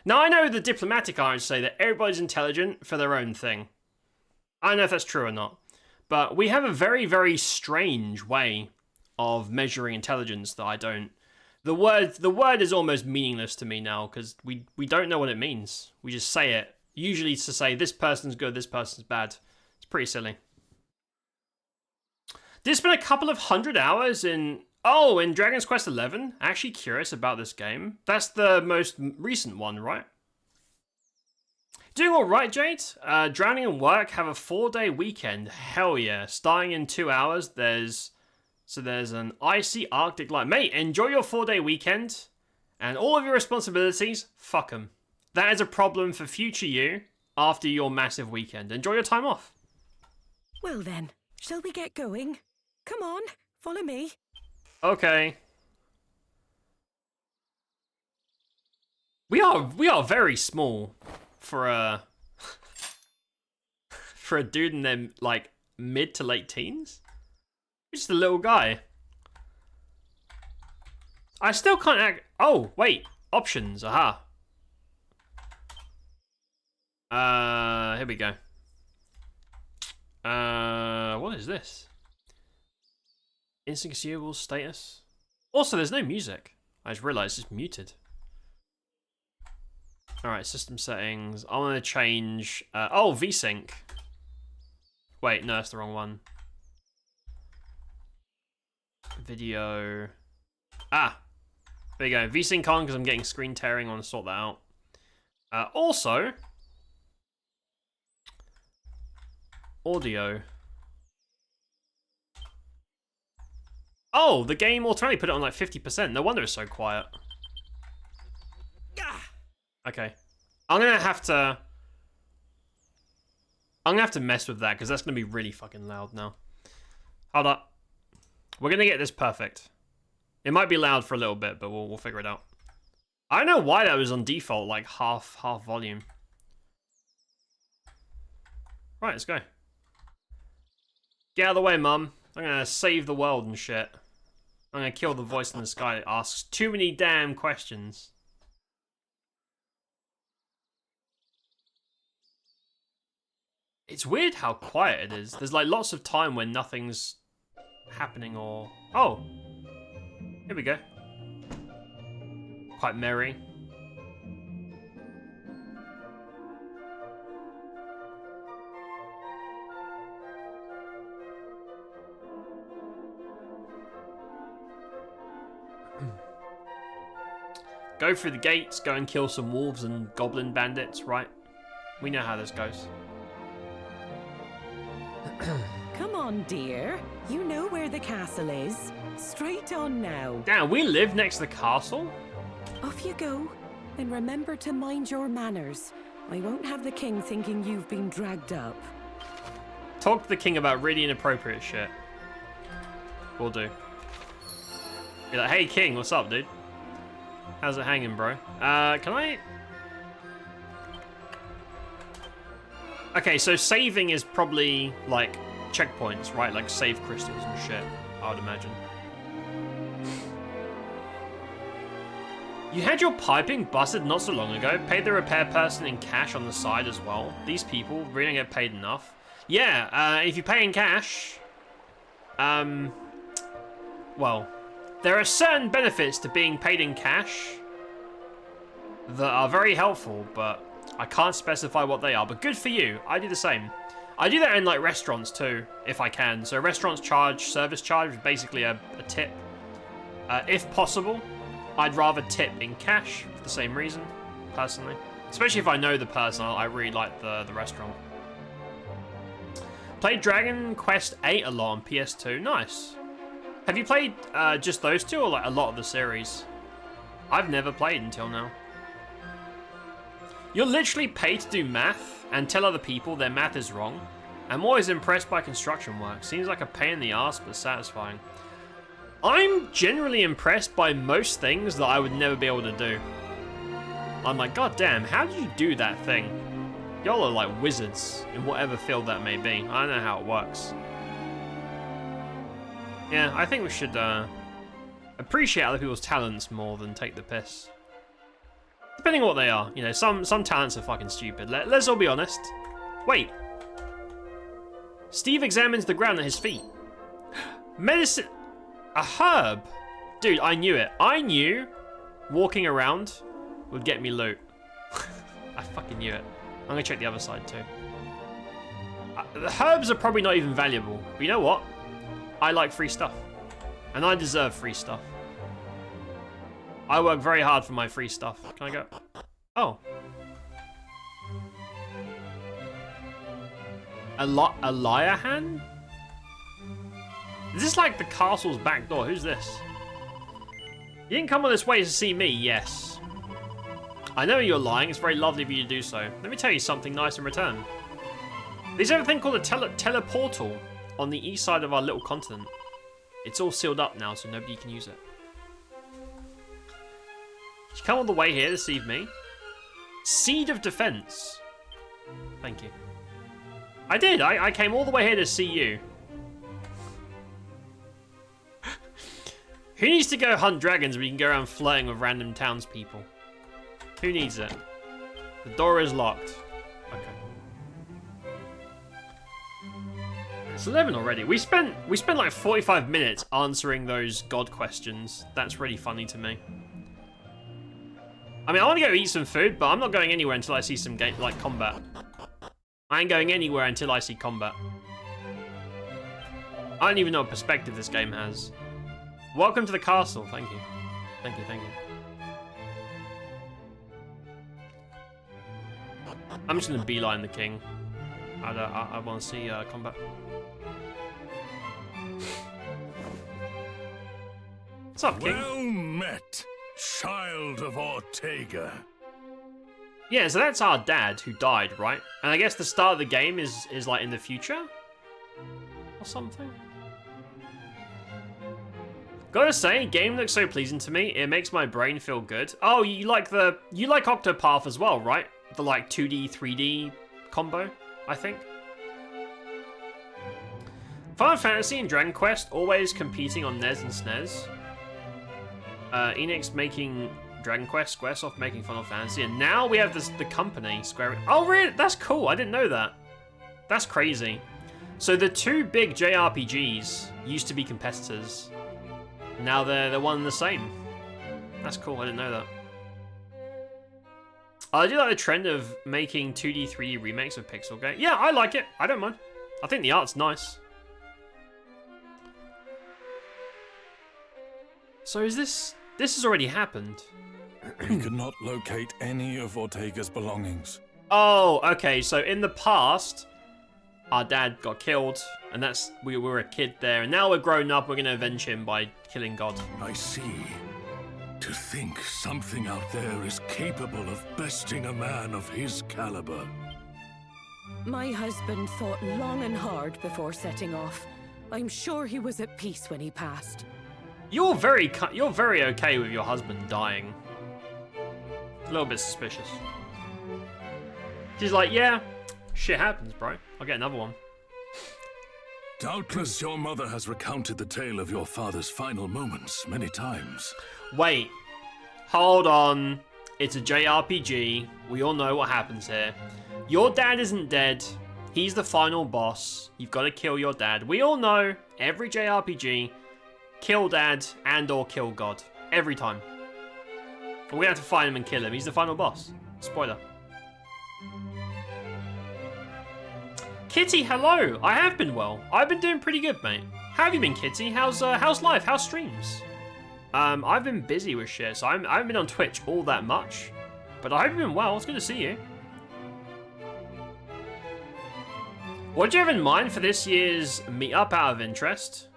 Now, I know the diplomatic arguments say that everybody's intelligent for their own thing. I don't know if that's true or not. but we have a very, very strange way of measuring intelligence that I don't... The word is almost meaningless to me now, because we don't know what it means. We just say it. Usually to say, this person's good, this person's bad. It's pretty silly. Did spend a couple of 100 hours in... Oh, in Dragon's Quest XI? Actually curious about this game. That's the most recent one, right? Doing alright, Jade. Drowning in work, have a 4-day weekend. Hell yeah. Starting in 2 hours, there's an icy Arctic light. Mate, enjoy your 4-day weekend. And all of your responsibilities, fuck them. That is a problem for future you after your massive weekend. Enjoy your time off. Well then, shall we get going? Come on, follow me. Okay. We are very small for a for a dude in their like mid to late teens. Just a little guy. I still can't act. Oh wait, options. Aha. Here we go. What is this? Instant consumable status. Also, there's no music. I just realized it's muted. Alright, system settings. I want to change... oh, VSync. Wait, no, that's the wrong one. Video. Ah! There you go. VSync on because I'm getting screen tearing. I want to sort that out. Also... audio. Oh, the game automatically put it on like 50%. No wonder it's so quiet. Okay. I'm gonna have to mess with that because that's gonna be really fucking loud now. Hold up. We're gonna get this perfect. It might be loud for a little bit, but we'll figure it out. I don't know why that was on default, like half volume. Right, let's go. Get out of the way, Mum. I'm gonna save the world and shit. I'm gonna kill the voice in the sky that asks too many damn questions. It's weird how quiet it is. There's like lots of time when nothing's happening or... Oh! Here we go. Quite merry. Go through the gates, go and kill some wolves and goblin bandits, right? We know how this goes. Come on, dear. You know where the castle is. Straight on now. Damn, we live next to the castle? Off you go. And remember to mind your manners. I won't have the king thinking you've been dragged up. Talk to the king about really inappropriate shit. Will do. Be like, hey king, what's up, dude? How's it hanging, bro? Can I... Okay, so saving is probably, like, checkpoints, right? Like, save crystals and shit, I would imagine. You had your piping busted not so long ago. Paid the repair person in cash on the side as well. These people really don't get paid enough. Yeah, if you pay in cash... well... There are certain benefits to being paid in cash that are very helpful, but I can't specify what they are. But good for you. I do the same. I do that in like restaurants too, if I can. So restaurants charge service charge, basically a tip. If possible, I'd rather tip in cash for the same reason, personally. Especially if I know the person, I really like the restaurant. Played Dragon Quest 8 a lot on PS2. Nice. Have you played just those two or like a lot of the series? I've never played until now. You're literally paid to do math and tell other people their math is wrong. I'm always impressed by construction work. Seems like a pain in the ass but satisfying. I'm generally impressed by most things that I would never be able to do. I'm like, god damn, how did you do that thing? Y'all are like wizards in whatever field that may be. I don't know how it works. Yeah, I think we should appreciate other people's talents more than take the piss. Depending on what they are. You know, some talents are fucking stupid. Let's all be honest. Wait. Steve examines the ground at his feet. Medicine... A herb! Dude, I knew it. I knew walking around would get me loot. I fucking knew it. I'm gonna check the other side too. The herbs are probably not even valuable. But you know what? I like free stuff. And I deserve free stuff. I work very hard for my free stuff. Can I go? Oh. Eliahan? Is this like the castle's back door? Who's this? You didn't come all this way to see me, yes. I know you're lying. It's very lovely of you to do so. Let me tell you something nice in return. There's everything called a teleportal on the east side of our little continent. It's all sealed up now, so nobody can use it. Did you come all the way here to deceive me? Seed of Defense. Thank you. I did. I came all the way here to see you. Who needs to go hunt dragons when you can go around flirting with random townspeople? Who needs it? The door is locked. Okay. It's 11 already. We spent like 45 minutes answering those god questions. That's really funny to me. I mean, I want to go eat some food, but I'm not going anywhere until I see some game like combat. I ain't going anywhere until I see combat. I don't even know what perspective this game has. Welcome to the castle. Thank you. Thank you, thank you. I'm just gonna beeline the king. I want to see combat. What's up, king? Well met, child of Ortega. Yeah, so that's our dad who died, right? And I guess the start of the game is like in the future? Or something? Gotta say, game looks so pleasing to me. It makes my brain feel good. Oh, you like Octopath as well, right? The like 2D, 3D combo, I think. Final Fantasy and Dragon Quest always competing on NES and SNES. Enix making Dragon Quest, Squaresoft making Final Fantasy, and now we have the company, Square Enix. Oh, really? That's cool. I didn't know that. That's crazy. So the two big JRPGs used to be competitors. Now they're one and the same. That's cool. I didn't know that. I do like the trend of making 2D, 3D remakes of pixel games. Yeah, I like it. I don't mind. I think the art's nice. So is this has already happened? We could not locate any of Ortega's belongings. Oh, okay. So in the past, our dad got killed, and we were a kid there, and now we're grown up. We're gonna avenge him by killing God. I see. To think something out there is capable of besting a man of his caliber. My husband thought long and hard before setting off. I'm sure he was at peace when he passed. You're very okay with your husband dying. A little bit suspicious. She's like, yeah, shit happens, bro. I'll get another one. Doubtless your mother has recounted the tale of your father's final moments many times. Wait, hold on. It's a JRPG. We all know what happens here. Your dad isn't dead. He's the final boss. You've got to kill your dad. We all know every JRPG, kill dad and or kill God. Every time. We're going to have to find him and kill him. He's the final boss. Spoiler. Kitty, hello. I have been well. I've been doing pretty good, mate. How have you been, Kitty? How's life? How's streams? I've been busy with shit, so I haven't been on Twitch all that much. But I hope you've been well. It's good to see you. What do you have in mind for this year's meetup out of interest?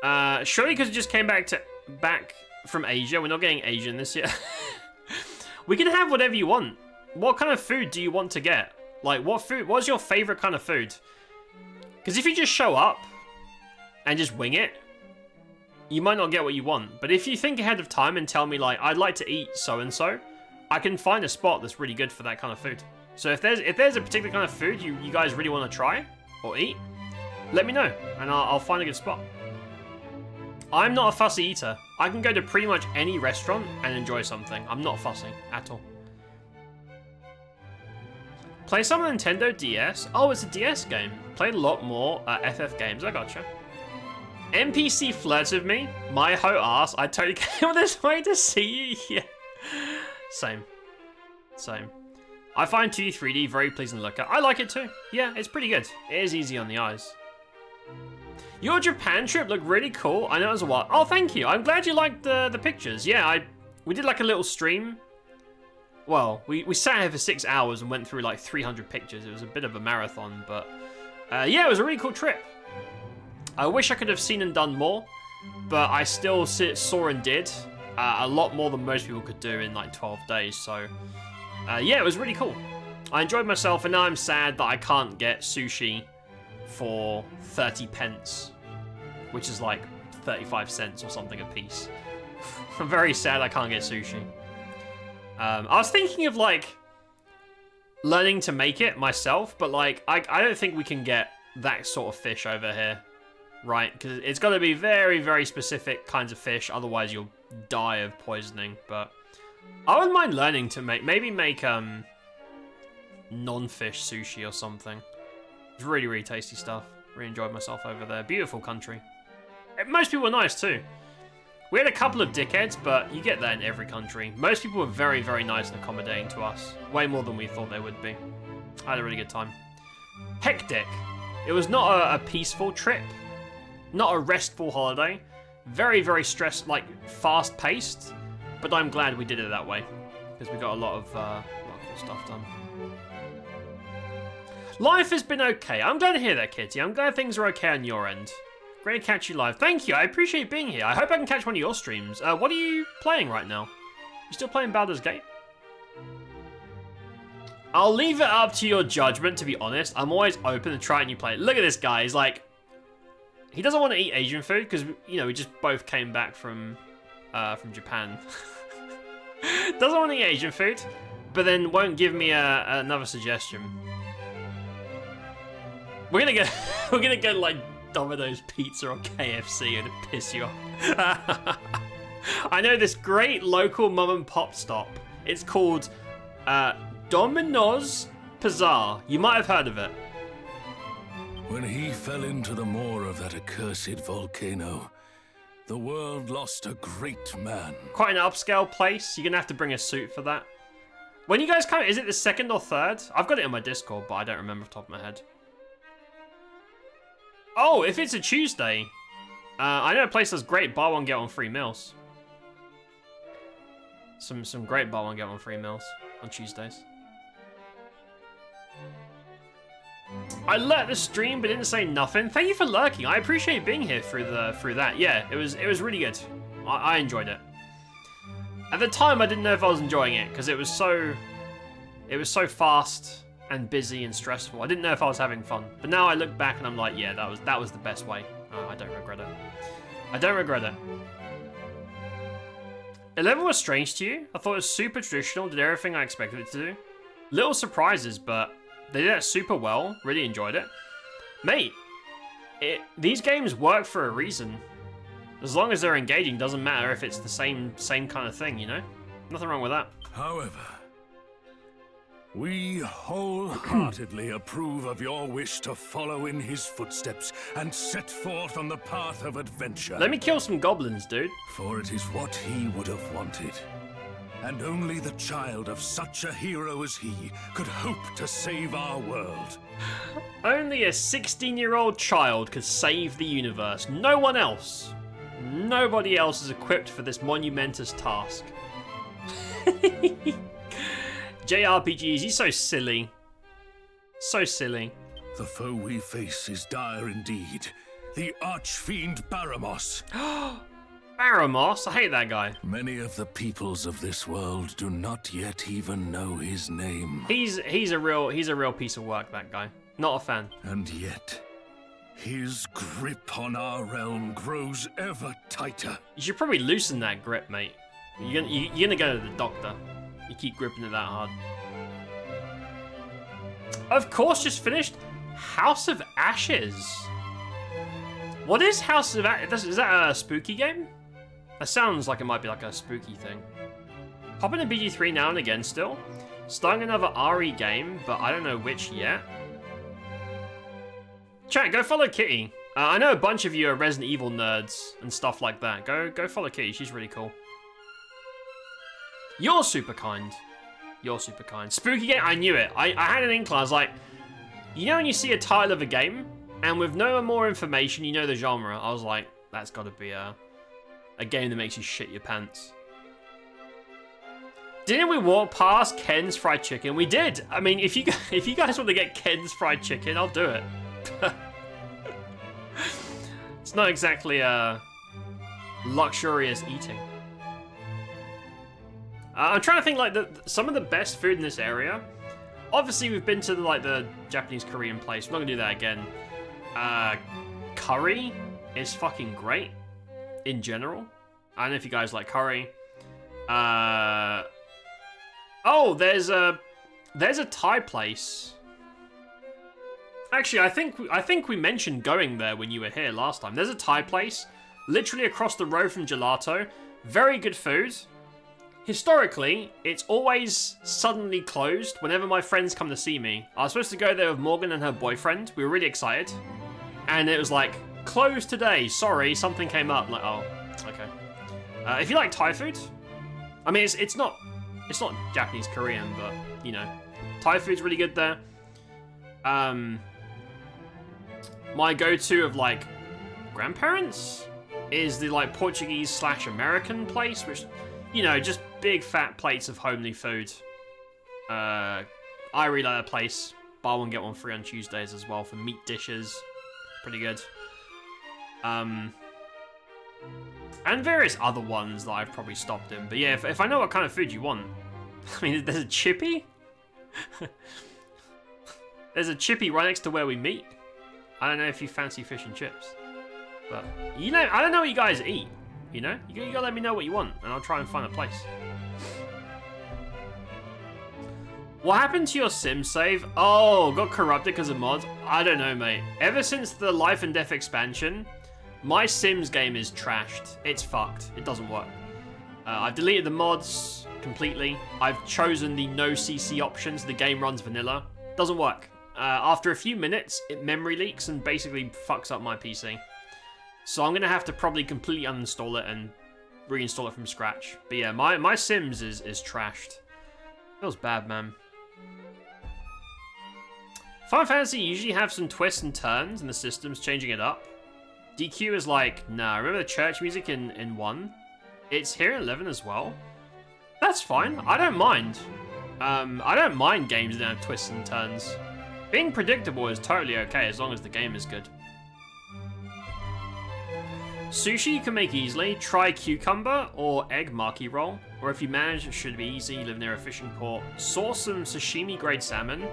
Surely because it just came back from Asia. We're not getting Asian this year. We can have whatever you want. What kind of food do you want to get? Like, what's your favorite kind of food? Because if you just show up and just wing it, you might not get what you want. But if you think ahead of time and tell me, like, I'd like to eat so-and-so, I can find a spot that's really good for that kind of food. So if there's a particular kind of food you guys really want to try or eat, let me know, and I'll find a good spot. I'm not a fussy eater. I can go to pretty much any restaurant and enjoy something. I'm not fussy at all. Play some Nintendo DS. Oh, it's a DS game. Played a lot more FF games. I gotcha. NPC flirts with me. My hoe ass. I totally came all this way to see you. Yeah. Same. Same. I find 2D, 3D very pleasing to look at. I like it too. Yeah, it's pretty good. It is easy on the eyes. Your Japan trip looked really cool. I know it was a while. Oh, thank you. I'm glad you liked the pictures. Yeah, we did like a little stream. Well, we sat here for 6 hours and went through like 300 pictures. It was a bit of a marathon, but yeah, it was a really cool trip. I wish I could have seen and done more, but I still saw and did a lot more than most people could do in like 12 days. So yeah, it was really cool. I enjoyed myself, and now I'm sad that I can't get sushi for 30 pence, which is like 35 cents or something a piece. I'm very sad I can't get sushi. I was thinking of like learning to make it myself, but like I don't think we can get that sort of fish over here, right? Because it's got to be very, very specific kinds of fish, otherwise you'll die of poisoning. But I wouldn't mind learning to maybe make non-fish sushi or something. It's really, really tasty stuff. Really enjoyed myself over there. Beautiful country. Most people were nice too. We had a couple of dickheads, but you get that in every country. Most people were very, very nice and accommodating to us. Way more than we thought they would be. I had a really good time. Hectic. It was not a peaceful trip. Not a restful holiday. Very, very stressed, like fast-paced. But I'm glad we did it that way. Because we got a lot of cool stuff done. Life has been okay. I'm glad to hear that, Kitty. I'm glad things are okay on your end. Great to catch you live. Thank you. I appreciate being here. I hope I can catch one of your streams. What are you playing right now? You still playing Baldur's Gate? I'll leave it up to your judgment, to be honest. I'm always open to trying new play. Look at this guy. He's like... He doesn't want to eat Asian food because, you know, we just both came back from Japan. Doesn't want to eat Asian food, but then won't give me another suggestion. We're gonna go like Domino's Pizza or KFC and piss you off. I know this great local mum and pop stop. It's called Domino's Pizza. You might have heard of it. When he fell into the maw of that accursed volcano, the world lost a great man. Quite an upscale place. You're gonna have to bring a suit for that. When you guys come, is it the 2nd or 3rd? I've got it in my Discord, but I don't remember off the top of my head. Oh, if it's a Tuesday, I know a place that's great buy one get one free meals. Some great buy one get one free meals on Tuesdays. I lurked the stream but didn't say nothing. Thank you for lurking. I appreciate being here through that. Yeah, it was really good. I enjoyed it. At the time, I didn't know if I was enjoying it because it was so fast and busy and stressful. I didn't know if I was having fun. But now I look back and I'm like, yeah, that was the best way. I don't regret it. I don't regret it. 11 was strange to you? I thought it was super traditional, did everything I expected it to do. Little surprises, but they did it super well. Really enjoyed it. Mate, these games work for a reason. As long as they're engaging, doesn't matter if it's the same kind of thing, you know? Nothing wrong with that. However, we wholeheartedly approve of your wish to follow in his footsteps and set forth on the path of adventure. Let me kill some goblins, dude. For it is what he would have wanted. And only the child of such a hero as he could hope to save our world. Only a 16-year-old child could save the universe. No one else. Nobody else is equipped for this monumentous task. JRPGs, he's so silly. So silly. The foe we face is dire indeed. The archfiend Baramos. Baramos? I hate that guy. Many of the peoples of this world do not yet even know his name. He's a real piece of work, that guy. Not a fan. And yet, his grip on our realm grows ever tighter. You should probably loosen that grip, mate. You're gonna go to the doctor. You keep gripping it that hard. Of course, just finished House of Ashes. What is House of Ashes? Is that a spooky game? That sounds like it might be like a spooky thing. Pop in a BG3 now and again still. Starting another RE game, but I don't know which yet. Chat, go follow Kitty. I know a bunch of you are Resident Evil nerds and stuff like that. Go follow Kitty. She's really cool. You're super kind. You're super kind. Spooky game. I knew it. I had an inkling. I was like, you know when you see a title of a game and with no more information, you know the genre. I was like, that's got to be a game that makes you shit your pants. Didn't we walk past Ken's Fried Chicken? We did. I mean, if you guys want to get Ken's Fried Chicken, I'll do it. It's not exactly luxurious eating. I'm trying to think like some of the best food in this area. Obviously, we've been to the Japanese Korean place. We're not gonna do that again. Curry is fucking great in general. I don't know if you guys like curry. Oh, there's a Thai place. Actually, I think we mentioned going there when you were here last time. There's a Thai place, literally across the road from Gelato. Very good food. Historically, it's always suddenly closed whenever my friends come to see me. I was supposed to go there with Morgan and her boyfriend. We were really excited. And it was like, closed today. Sorry, something came up. I'm like, oh, okay. If you like Thai food, I mean, it's not Japanese Korean, but you know, Thai food's really good there. My go-to of like grandparents is the like Portuguese / American place, which, you know, just big fat plates of homely food. I really like that place. Buy one get one free on Tuesdays as well for meat dishes. Pretty good. And various other ones that I've probably stopped in. But yeah, if I know what kind of food you want. I mean, there's a chippy. There's a chippy right next to where we meet. I don't know if you fancy fish and chips. But, you know, I don't know what you guys eat. You know? You gotta let me know what you want, and I'll try and find a place. What happened to your sim save? Oh, got corrupted because of mods? I don't know, mate. Ever since the Life and Death expansion, my Sims game is trashed. It's fucked. It doesn't work. I've deleted the mods completely. I've chosen the no CC option, so the game runs vanilla. Doesn't work. After a few minutes, it memory leaks and basically fucks up my PC. So I'm going to have to probably completely uninstall it and reinstall it from scratch. But yeah, my Sims is trashed. Feels bad, man. Final Fantasy usually have some twists and turns and the system's changing it up. DQ is like, nah, remember the church music in 1? It's here in 11 as well. That's fine. I don't mind. I don't mind games that have twists and turns. Being predictable is totally okay as long as the game is good. Sushi you can make easily. Try cucumber or egg maki roll. Or if you manage, it should be easy. You live near a fishing port. Source some sashimi grade salmon.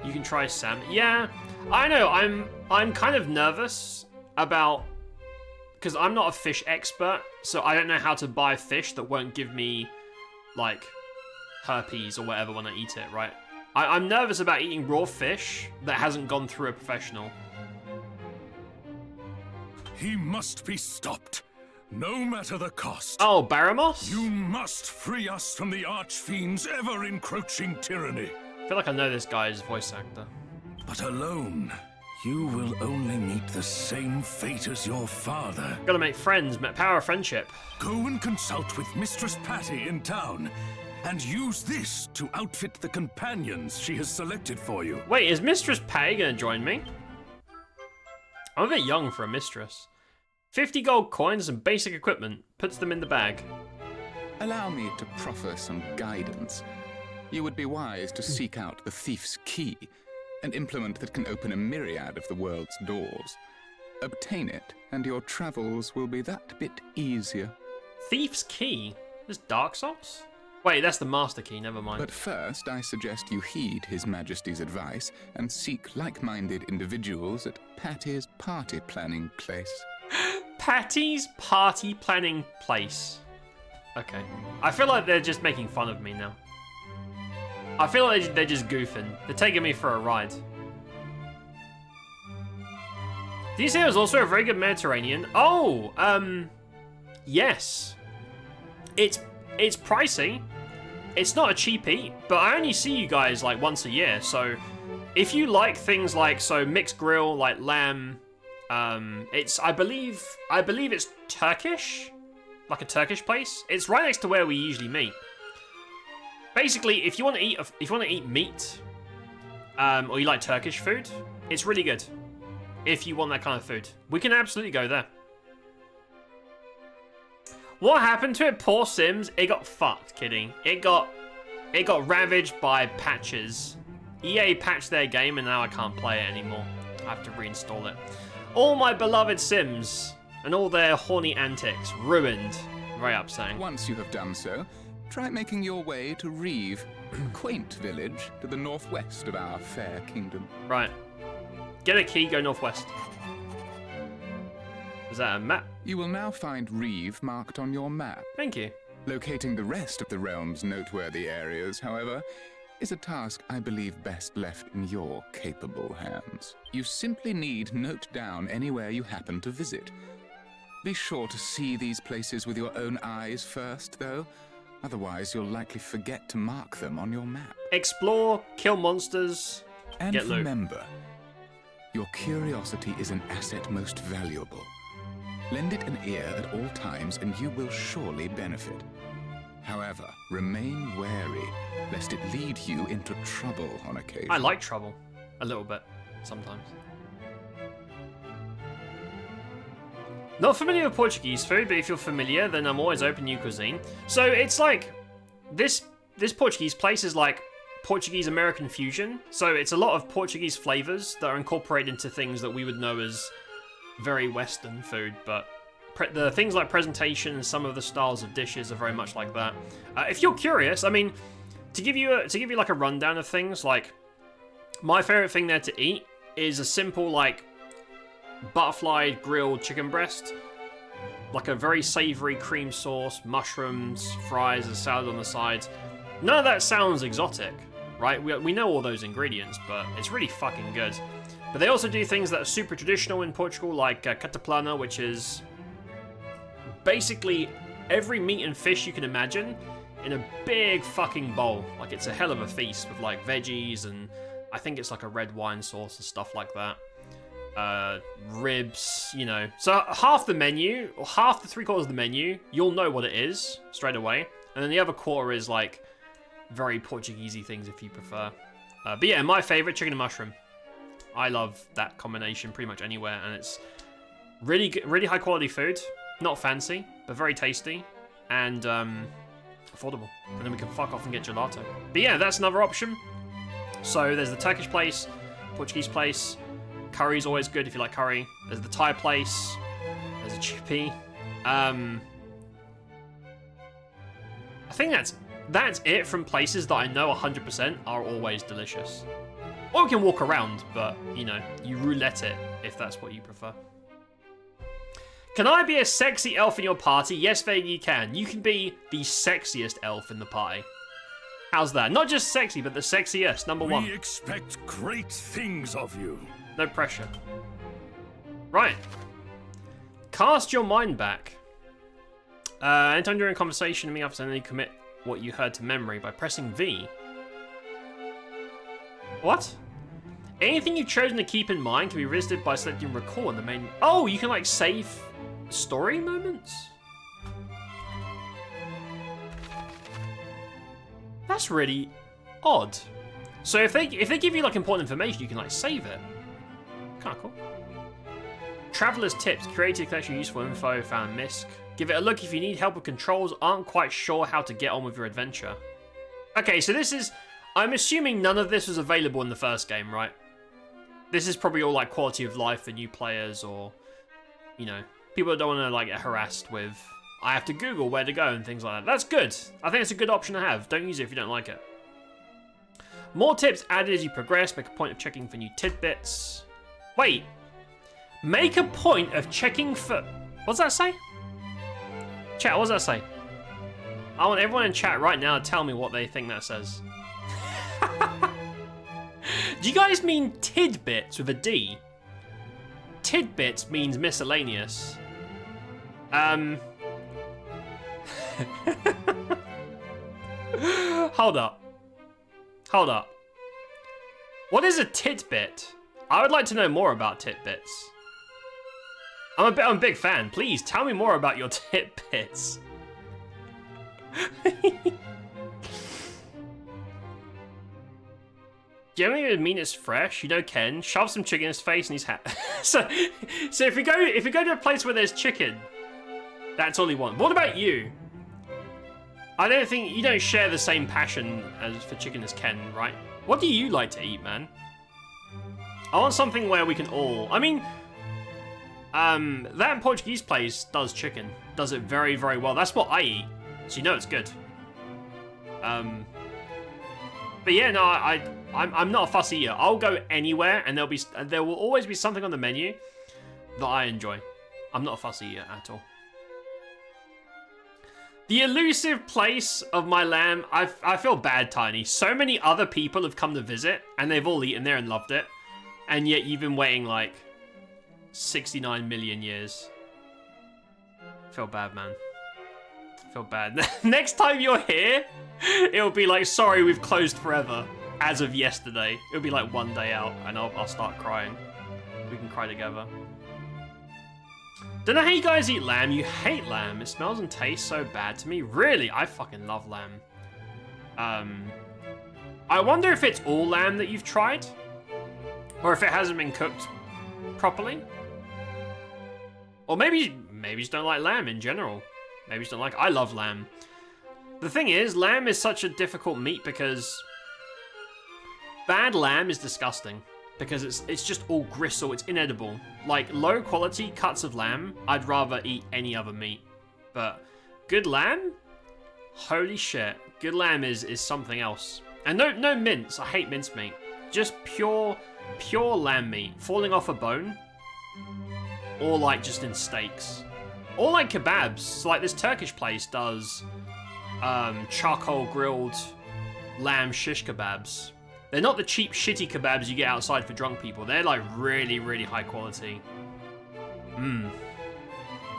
You can try salmon. Yeah, I know. I'm kind of nervous about, because I'm not a fish expert, so I don't know how to buy fish that won't give me like herpes or whatever when I eat it, right? I'm nervous about eating raw fish that hasn't gone through a professional. He must be stopped, no matter the cost. Oh, Baramos? You must free us from the archfiend's ever-encroaching tyranny. I feel like I know this guy's voice actor. But alone, you will only meet the same fate as your father. Gotta make friends, power of friendship. Go and consult with Mistress Patty in town, and use this to outfit the companions she has selected for you. Wait, is Mistress Patty gonna join me? I'm a bit young for a mistress. 50 gold coins and basic equipment. Puts them in the bag. Allow me to proffer some guidance. You would be wise to seek out the Thief's Key, an implement that can open a myriad of the world's doors. Obtain it, and your travels will be that bit easier. Thief's Key? This Dark Souls? Wait, that's the Master Key, never mind. But first, I suggest you heed His Majesty's advice and seek like-minded individuals at Patty's party planning place. Patty's party planning place. Okay. I feel like they're just making fun of me now. I feel like they're just goofing. They're taking me for a ride. Did you say it was also a very good Mediterranean? Oh, yes. It's pricey. it's not a cheap eat, but I only see you guys like once a year. So if you like things like mixed grill, like lamb, it's I believe it's Turkish, like a Turkish place. It's right next to where we usually meet. Basically, if you want to eat meat, or you like Turkish food, it's really good. If you want that kind of food, we can absolutely go there. What happened to it? Poor Sims. It got fucked. Kidding. It got ravaged by patches. EA patched their game, and now I can't play it anymore. I have to reinstall it. All my beloved Sims and all their horny antics ruined. Very upsetting. Once you have done so, try making your way to Reeve, a quaint village to the northwest of our fair kingdom. Right. Get a key, go northwest. Is that a map? You will now find Reeve marked on your map. Thank you. Locating the rest of the realm's noteworthy areas, however, is a task I believe best left in your capable hands. You simply need note down anywhere you happen to visit. Be sure to see these places with your own eyes first, though. Otherwise, you'll likely forget to mark them on your map. Explore, kill monsters, and get loot. Remember, your curiosity is an asset most valuable. Lend it an ear at all times, and you will surely benefit. However, remain wary, lest it lead you into trouble on occasion. I like trouble. A little bit. Sometimes. Not familiar with Portuguese food, but if you're familiar, then I'm always open to new cuisine. So it's like, this Portuguese place is like Portuguese-American fusion. So it's a lot of Portuguese flavors that are incorporated into things that we would know as very Western food, but the things like presentation and some of the styles of dishes are very much like that. If you're curious, I mean, to give you like a rundown of things, like my favorite thing there to eat is a simple like butterfly grilled chicken breast, like a very savory cream sauce, mushrooms, fries, a salad on the sides. None of that sounds exotic, right? We know all those ingredients, but it's really fucking good. But they also do things that are super traditional in Portugal, like cataplana, which is basically every meat and fish you can imagine in a big fucking bowl. Like, it's a hell of a feast with like veggies, and I think it's like a red wine sauce and stuff like that. Ribs, you know. So half the menu, or half to 3/4 of the menu, you'll know what it is straight away. And then the other quarter is like very Portuguese-y things if you prefer. But yeah, my favorite, chicken and mushroom. I love that combination pretty much anywhere, and it's really good, really high quality food. Not fancy, but very tasty and affordable. And then we can fuck off and get gelato. But yeah, that's another option. So there's the Turkish place, Portuguese place. Curry's always good if you like curry. There's the Thai place. There's a chippy. I think that's it from places that I know 100% are always delicious. Or we can walk around, but, you know, you roulette it if that's what you prefer. Can I be a sexy elf in your party? Yes, Vega, you can. You can be the sexiest elf in the party. How's that? Not just sexy, but the sexiest, number one. We expect great things of you. No pressure. Right. Cast your mind back. Anytime during a conversation, me accidentally commit what you heard to memory by pressing V. What? Anything you've chosen to keep in mind can be revisited by selecting recall in the main... Oh, you can like save story moments? That's really odd. So if they give you like important information, you can like save it. Kinda cool. Traveler's tips. Creative collection of useful info found misc. Give it a look if you need help with controls, aren't quite sure how to get on with your adventure. Okay, so this is... I'm assuming none of this was available in the first game, right? This is probably all like quality of life for new players, or, you know, people that don't want to like get harassed with, I have to Google where to go and things like that. That's good. I think it's a good option to have. Don't use it if you don't like it. More tips added as you progress. Make a point of checking for new tidbits. Wait. Make a point of checking for... What's that say? Chat, what does that say? I want everyone in chat right now to tell me what they think that says. Do you guys mean tidbits with a D? Tidbits means miscellaneous. Hold up. Hold up. What is a titbit? I would like to know more about titbits. I'm a big fan. Please tell me more about your titbits. Do you only mean it's fresh? You know Ken, shove some chicken in his face and he's happy. so if we go to a place where there's chicken, that's all he wants. What about you? I don't think you don't share the same passion for chicken as Ken, right? What do you like to eat, man? I want something where we can all. I mean, that Portuguese place does chicken, does it very, very well. That's what I eat, so you know it's good. But yeah, no, I'm not a fussy eater. I'll go anywhere, and there will always be something on the menu that I enjoy. I'm not a fussy eater at all. The elusive place of my lamb. I feel bad, Tiny. So many other people have come to visit, and they've all eaten there and loved it, and yet you've been waiting like 69 million years. Feel bad, man. Feel bad. Next time you're here, it'll be like, sorry, we've closed forever. As of yesterday. It'll be like one day out, and I'll start crying. We can cry together. Don't know how you guys eat lamb. You hate lamb. It smells and tastes so bad to me. Really, I fucking love lamb. I wonder if it's all lamb that you've tried, or if it hasn't been cooked properly, or maybe you just don't like lamb in general. Maybe you just don't like. I love lamb. The thing is, lamb is such a difficult meat because bad lamb is disgusting. Because it's just all gristle, it's inedible. Like, low quality cuts of lamb, I'd rather eat any other meat. But good lamb? Holy shit. Good lamb is something else. And no mince, I hate mince meat. Just pure lamb meat, falling off a bone. Or like just in steaks. Or like kebabs, so like this Turkish place does charcoal grilled lamb shish kebabs. They're not the cheap, shitty kebabs you get outside for drunk people. They're like really, really high quality.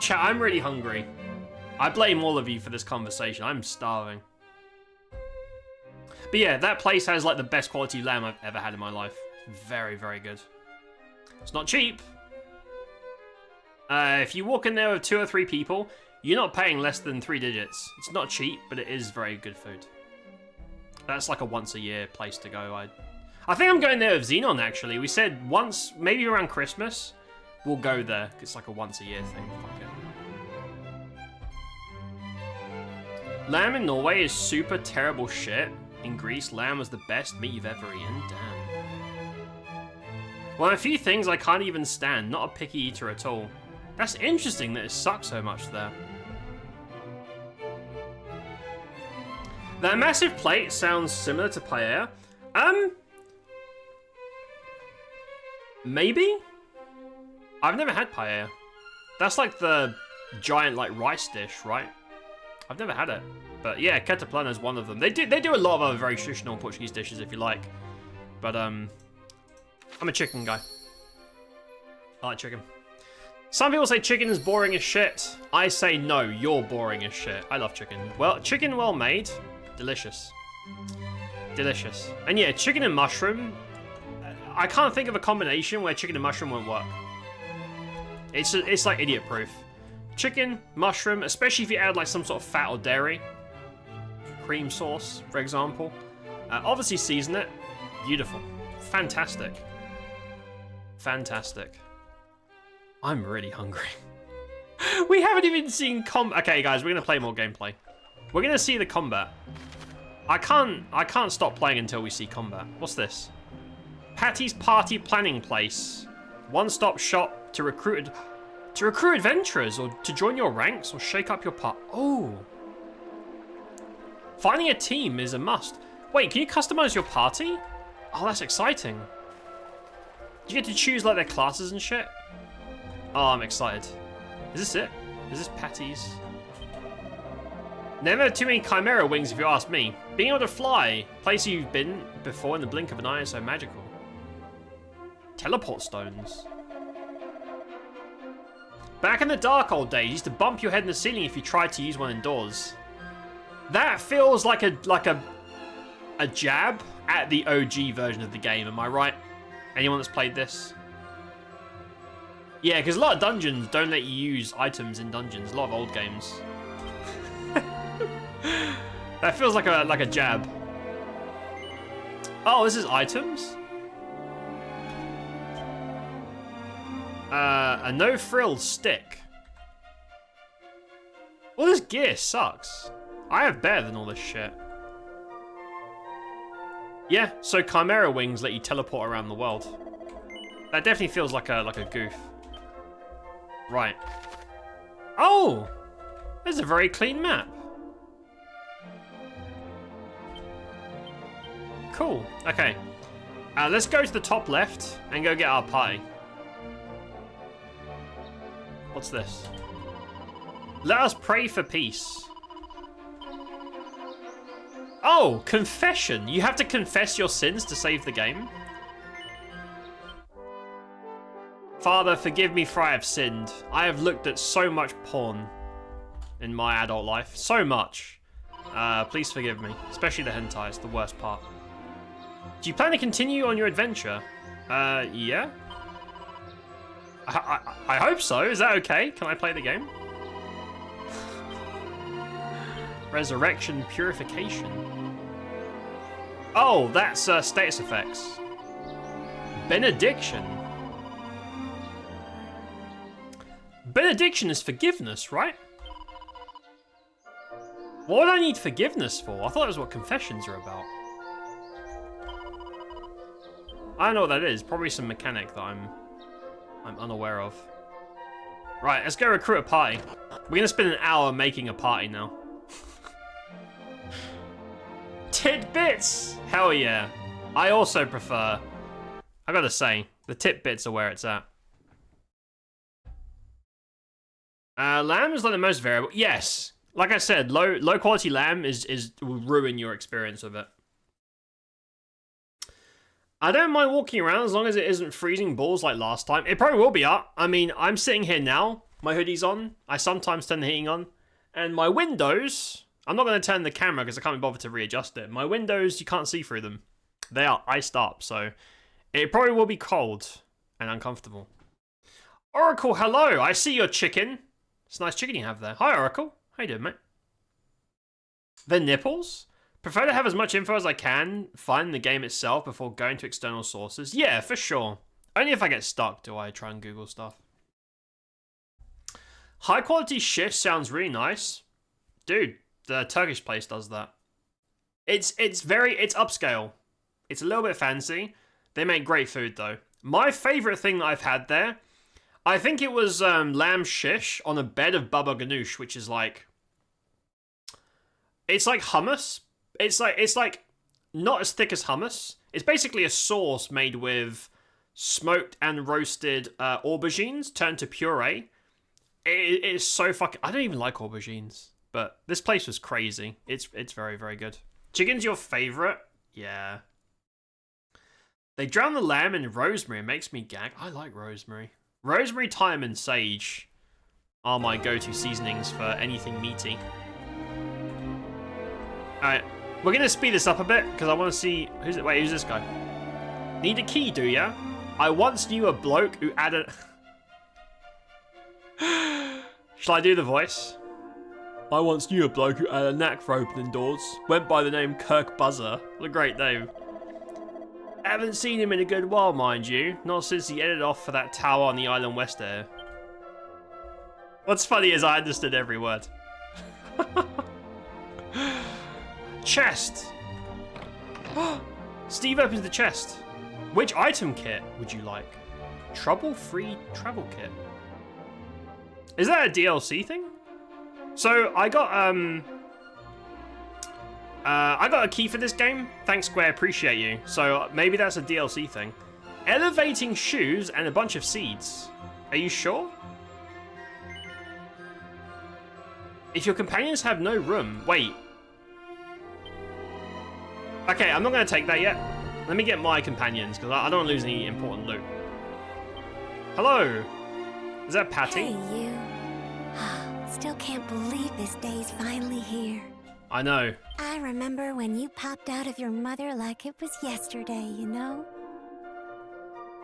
Chat, I'm really hungry. I blame all of you for this conversation. I'm starving. But yeah, that place has like the best quality lamb I've ever had in my life. Very, very good. It's not cheap. If you walk in there with 2 or 3 people, you're not paying less than 3 digits. It's not cheap, but it is very good food. That's like a once a year place to go. I think I'm going there with Xenon, actually. We said once, maybe around Christmas, we'll go there. It's like a once a year thing. Fuck it. Lamb in Norway is super terrible shit. In Greece, lamb was the best meat you've ever eaten. Damn. Well, a few things I can't even stand. Not a picky eater at all. That's interesting that it sucks so much there. That massive plate sounds similar to paella. Maybe? I've never had paella. That's like the giant like rice dish, right? I've never had it. But yeah, ketaplana is one of them. They do a lot of other very traditional Portuguese dishes if you like. But I'm a chicken guy. I like chicken. Some people say chicken is boring as shit. I say no, you're boring as shit. I love chicken. Well, chicken well made. Delicious. Delicious. And yeah, chicken and mushroom. I can't think of a combination where chicken and mushroom won't work. It's like idiot proof. Chicken, mushroom, especially if you add like some sort of fat or dairy. Cream sauce, for example. Obviously season it. Beautiful. Fantastic. Fantastic. I'm really hungry. We haven't even seen Okay, guys, we're gonna play more gameplay. We're gonna see the combat. I can't stop playing until we see combat. What's this? Patty's party planning place. One-stop shop to recruit adventurers or to join your ranks or shake up your part. Oh. Finding a team is a must. Wait, can you customize your party? Oh, that's exciting. Do you get to choose like their classes and shit? Oh, I'm excited. Is this it? Is this Patty's? Never too many chimera wings if you ask me. Being able to fly, place you've been before in the blink of an eye is so magical. Teleport stones. Back in the dark old days, you used to bump your head in the ceiling if you tried to use one indoors. That feels like a a jab at the OG version of the game. Am I right? Anyone that's played this? Yeah, because a lot of dungeons don't let you use items in dungeons. A lot of old games. That feels like a jab. Oh, this is items? A no-frills stick. Well, this gear sucks. I have better than all this shit. Yeah, so Chimera wings let you teleport around the world. That definitely feels like a goof. Right. Oh! There's a very clean map. Cool. Okay. Let's go to the top left and go get our pie. What's this? Let us pray for peace. Oh, confession. You have to confess your sins to save the game. Father, forgive me for I have sinned. I have looked at so much porn in my adult life. So much. Please forgive me. Especially the hentai. It's the worst part. Do you plan to continue on your adventure? Yeah? I hope so. Is that okay? Can I play the game? Resurrection Purification. Oh, that's status effects. Benediction. Benediction is forgiveness, right? What would I need forgiveness for? I thought that was what confessions are about. I don't know what that is. Probably some mechanic that I'm unaware of. Right, let's go recruit a party. We're gonna spend an hour making a party now. Tidbits! Hell yeah. I also prefer, I gotta say, the tidbits are where it's at. Lamb is like the most variable. Yes. Like I said, low quality lamb will ruin your experience of it. I don't mind walking around as long as it isn't freezing balls like last time. It probably will be up. I mean, I'm sitting here now. My hoodie's on. I sometimes turn the heating on. And my windows, I'm not going to turn the camera because I can't be bothered to readjust it. My windows, you can't see through them. They are iced up, so it probably will be cold and uncomfortable. Oracle, hello. I see your chicken. It's a nice chicken you have there. Hi, Oracle. How you doing, mate? The nipples? Prefer to have as much info as I can find the game itself before going to external sources. Yeah, for sure. Only if I get stuck do I try and Google stuff. High quality shish sounds really nice. Dude, the Turkish place does that. It's upscale. It's a little bit fancy. They make great food though. My favorite thing that I've had there, I think it was lamb shish on a bed of baba ganoush, which is like, it's like hummus. It's like not as thick as hummus. It's basically a sauce made with smoked and roasted aubergines turned to puree. It is so fucking... I don't even like aubergines, but this place was crazy. It's very, very good. Chicken's your favorite? Yeah. They drown the lamb in rosemary. It makes me gag. I like rosemary. Rosemary, thyme, and sage are my go-to seasonings for anything meaty. Alright. We're going to speed this up a bit, because I want to see... Wait, who's this guy? Need a key, do ya? I once knew a bloke who added... Shall I do the voice? I once knew a bloke who had a knack for opening doors. Went by the name Kirk Buzzer. What a great name. Haven't seen him in a good while, mind you. Not since he headed off for that tower on the island west there. What's funny is I understood every word. Chest. Steve opens the chest. Which item kit would you like? Trouble-free travel kit. Is that a DLC thing? So I got a key for this game. Thanks, Square. Appreciate you. So maybe that's a DLC thing. Elevating shoes and a bunch of seeds. Are you sure? If your companions have no room, wait. Okay, I'm not going to take that yet. Let me get my companions, because I don't want to lose any important loot. Hello. Is that Patty? Hey, you. Still can't believe this day's finally here. I know. I remember when you popped out of your mother like it was yesterday, you know?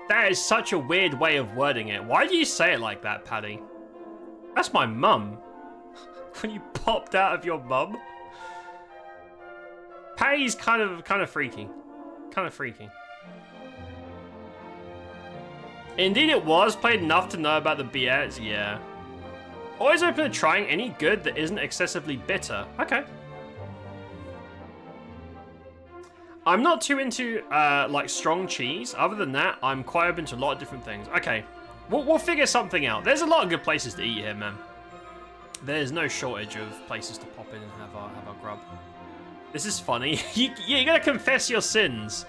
That is such a weird way of wording it. Why do you say it like that, Paddy? That's my mum. When you popped out of your mum? Paddy's kind of freaky. Kind of freaky. Indeed it was. Played enough to know about the BS. Yeah. Always open to trying any good that isn't excessively bitter. Okay. I'm not too into, like, strong cheese. Other than that, I'm quite open to a lot of different things. Okay. We'll figure something out. There's a lot of good places to eat here, man. There's no shortage of places to pop in and have our grub. This is funny. you gotta confess your sins.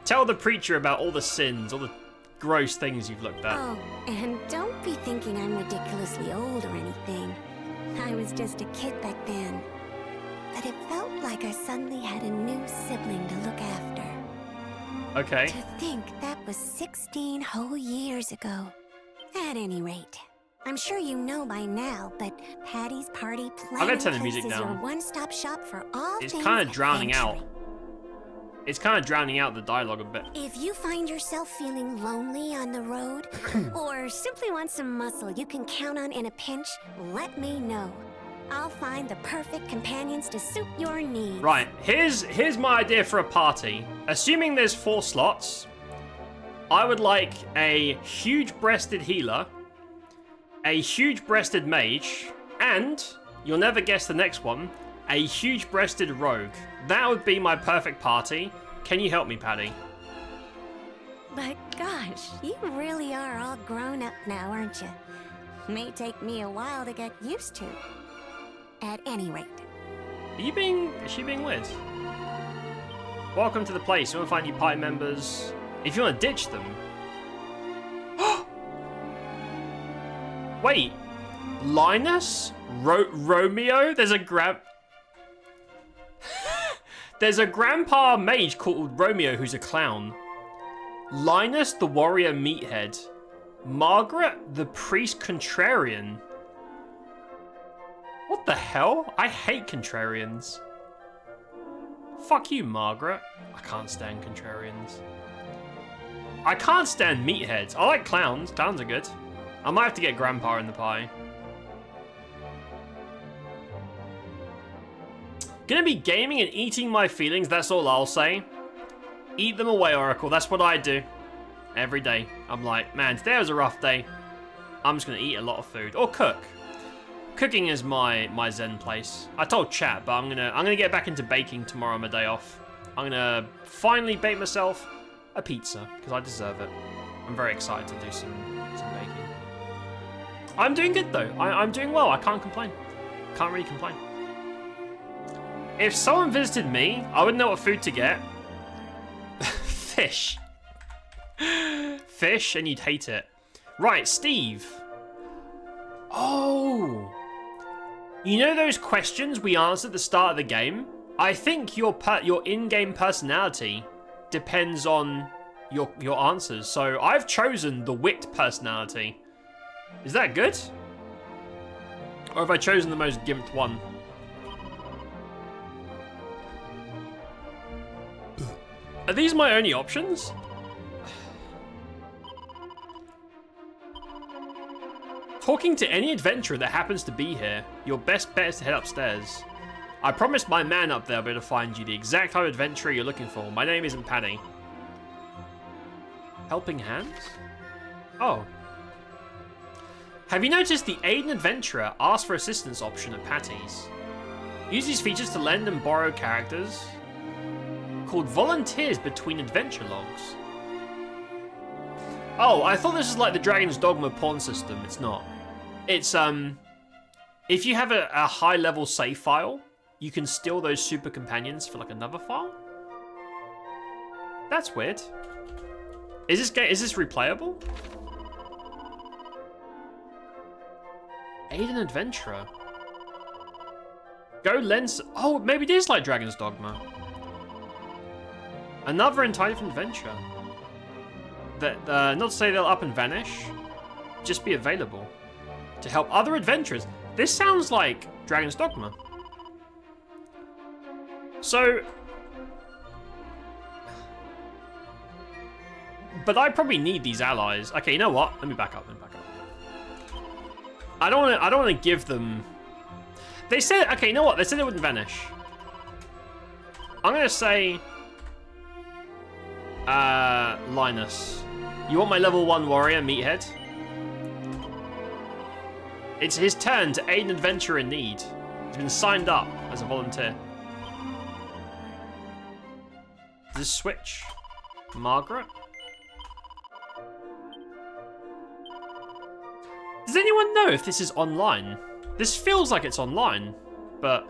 Tell the preacher about all the sins, all the gross things you've looked at. Oh, and don't be thinking I'm ridiculously old or anything. I was just a kid back then. But it felt like I suddenly had a new sibling to look after. Okay. To think that was 16 whole years ago. At any rate, I'm sure you know by now, but Patty's Party Planning turn the Place music is down. your one-stop shop for all It's things kind of drowning out. adventure. It's kind of drowning out the dialogue a bit. If you find yourself feeling lonely on the road, or simply want some muscle you can count on in a pinch, let me know. I'll find the perfect companions to suit your needs. Right, here's my idea for a party. Assuming there's 4 slots, I would like a huge-breasted healer, a huge-breasted mage, and, you'll never guess the next one, a huge-breasted rogue. That would be my perfect party. Can you help me, Paddy? But gosh, you really are all grown up now, aren't you? May take me a while to get used to. At any rate. Is she being weird? Welcome to the place. You want to find your party members. If you want to ditch them. Wait. Linus? Romeo? There's a grandpa mage called Romeo who's a clown. Linus the warrior meathead. Margaret the priest contrarian. What the hell? I hate contrarians. Fuck you, Margaret. I can't stand contrarians. I can't stand meatheads. I like clowns. Clowns are good. I might have to get Grandpa in the pie. Gonna be gaming and eating my feelings, that's all I'll say. Eat them away, Oracle. That's what I do. Every day. I'm like, man, today was a rough day. I'm just gonna eat a lot of food. Or cook. Cooking is my zen place. I told chat, but I'm gonna get back into baking tomorrow on my day off. I'm gonna finally bake myself a pizza because I deserve it. I'm very excited to do some baking. I'm doing good though. I'm doing well. I can't complain. Can't really complain. If someone visited me, I wouldn't know what food to get. Fish. Fish, and you'd hate it. Right, Steve. Oh. You know those questions we answered at the start of the game? I think your in-game personality depends on your answers. So I've chosen the wit personality. Is that good? Or have I chosen the most gimped one? Are these my only options? Talking to any adventurer that happens to be here, your best bet is to head upstairs. I promised my man up there I'll be able to find you the exact type of adventurer you're looking for. My name isn't Paddy. Helping hands? Oh. Have you noticed the Aid an Adventurer Ask for Assistance option at Patty's? Use these features to lend and borrow characters called Volunteers between adventure logs. Oh, I thought this was like the Dragon's Dogma pawn system. It's not. It's, if you have a high level save file, you can steal those super companions for like another file? That's weird. Is this replayable? Aid an Adventurer. Go lens. Oh, maybe it is like Dragon's Dogma. Another entirely different adventure. That not to say they'll up and vanish, just be available to help other adventurers. This sounds like Dragon's Dogma. So... But I probably need these allies. Okay, you know what? Let me back up. I don't want to give them... They said... Okay, you know what? They said they wouldn't vanish. I'm going to say... Linus. You want my level 1 warrior, Meathead? It's his turn to aid an adventurer in need. He's been signed up as a volunteer. Does this switch? Margaret? Does anyone know if this is online? This feels like it's online, but...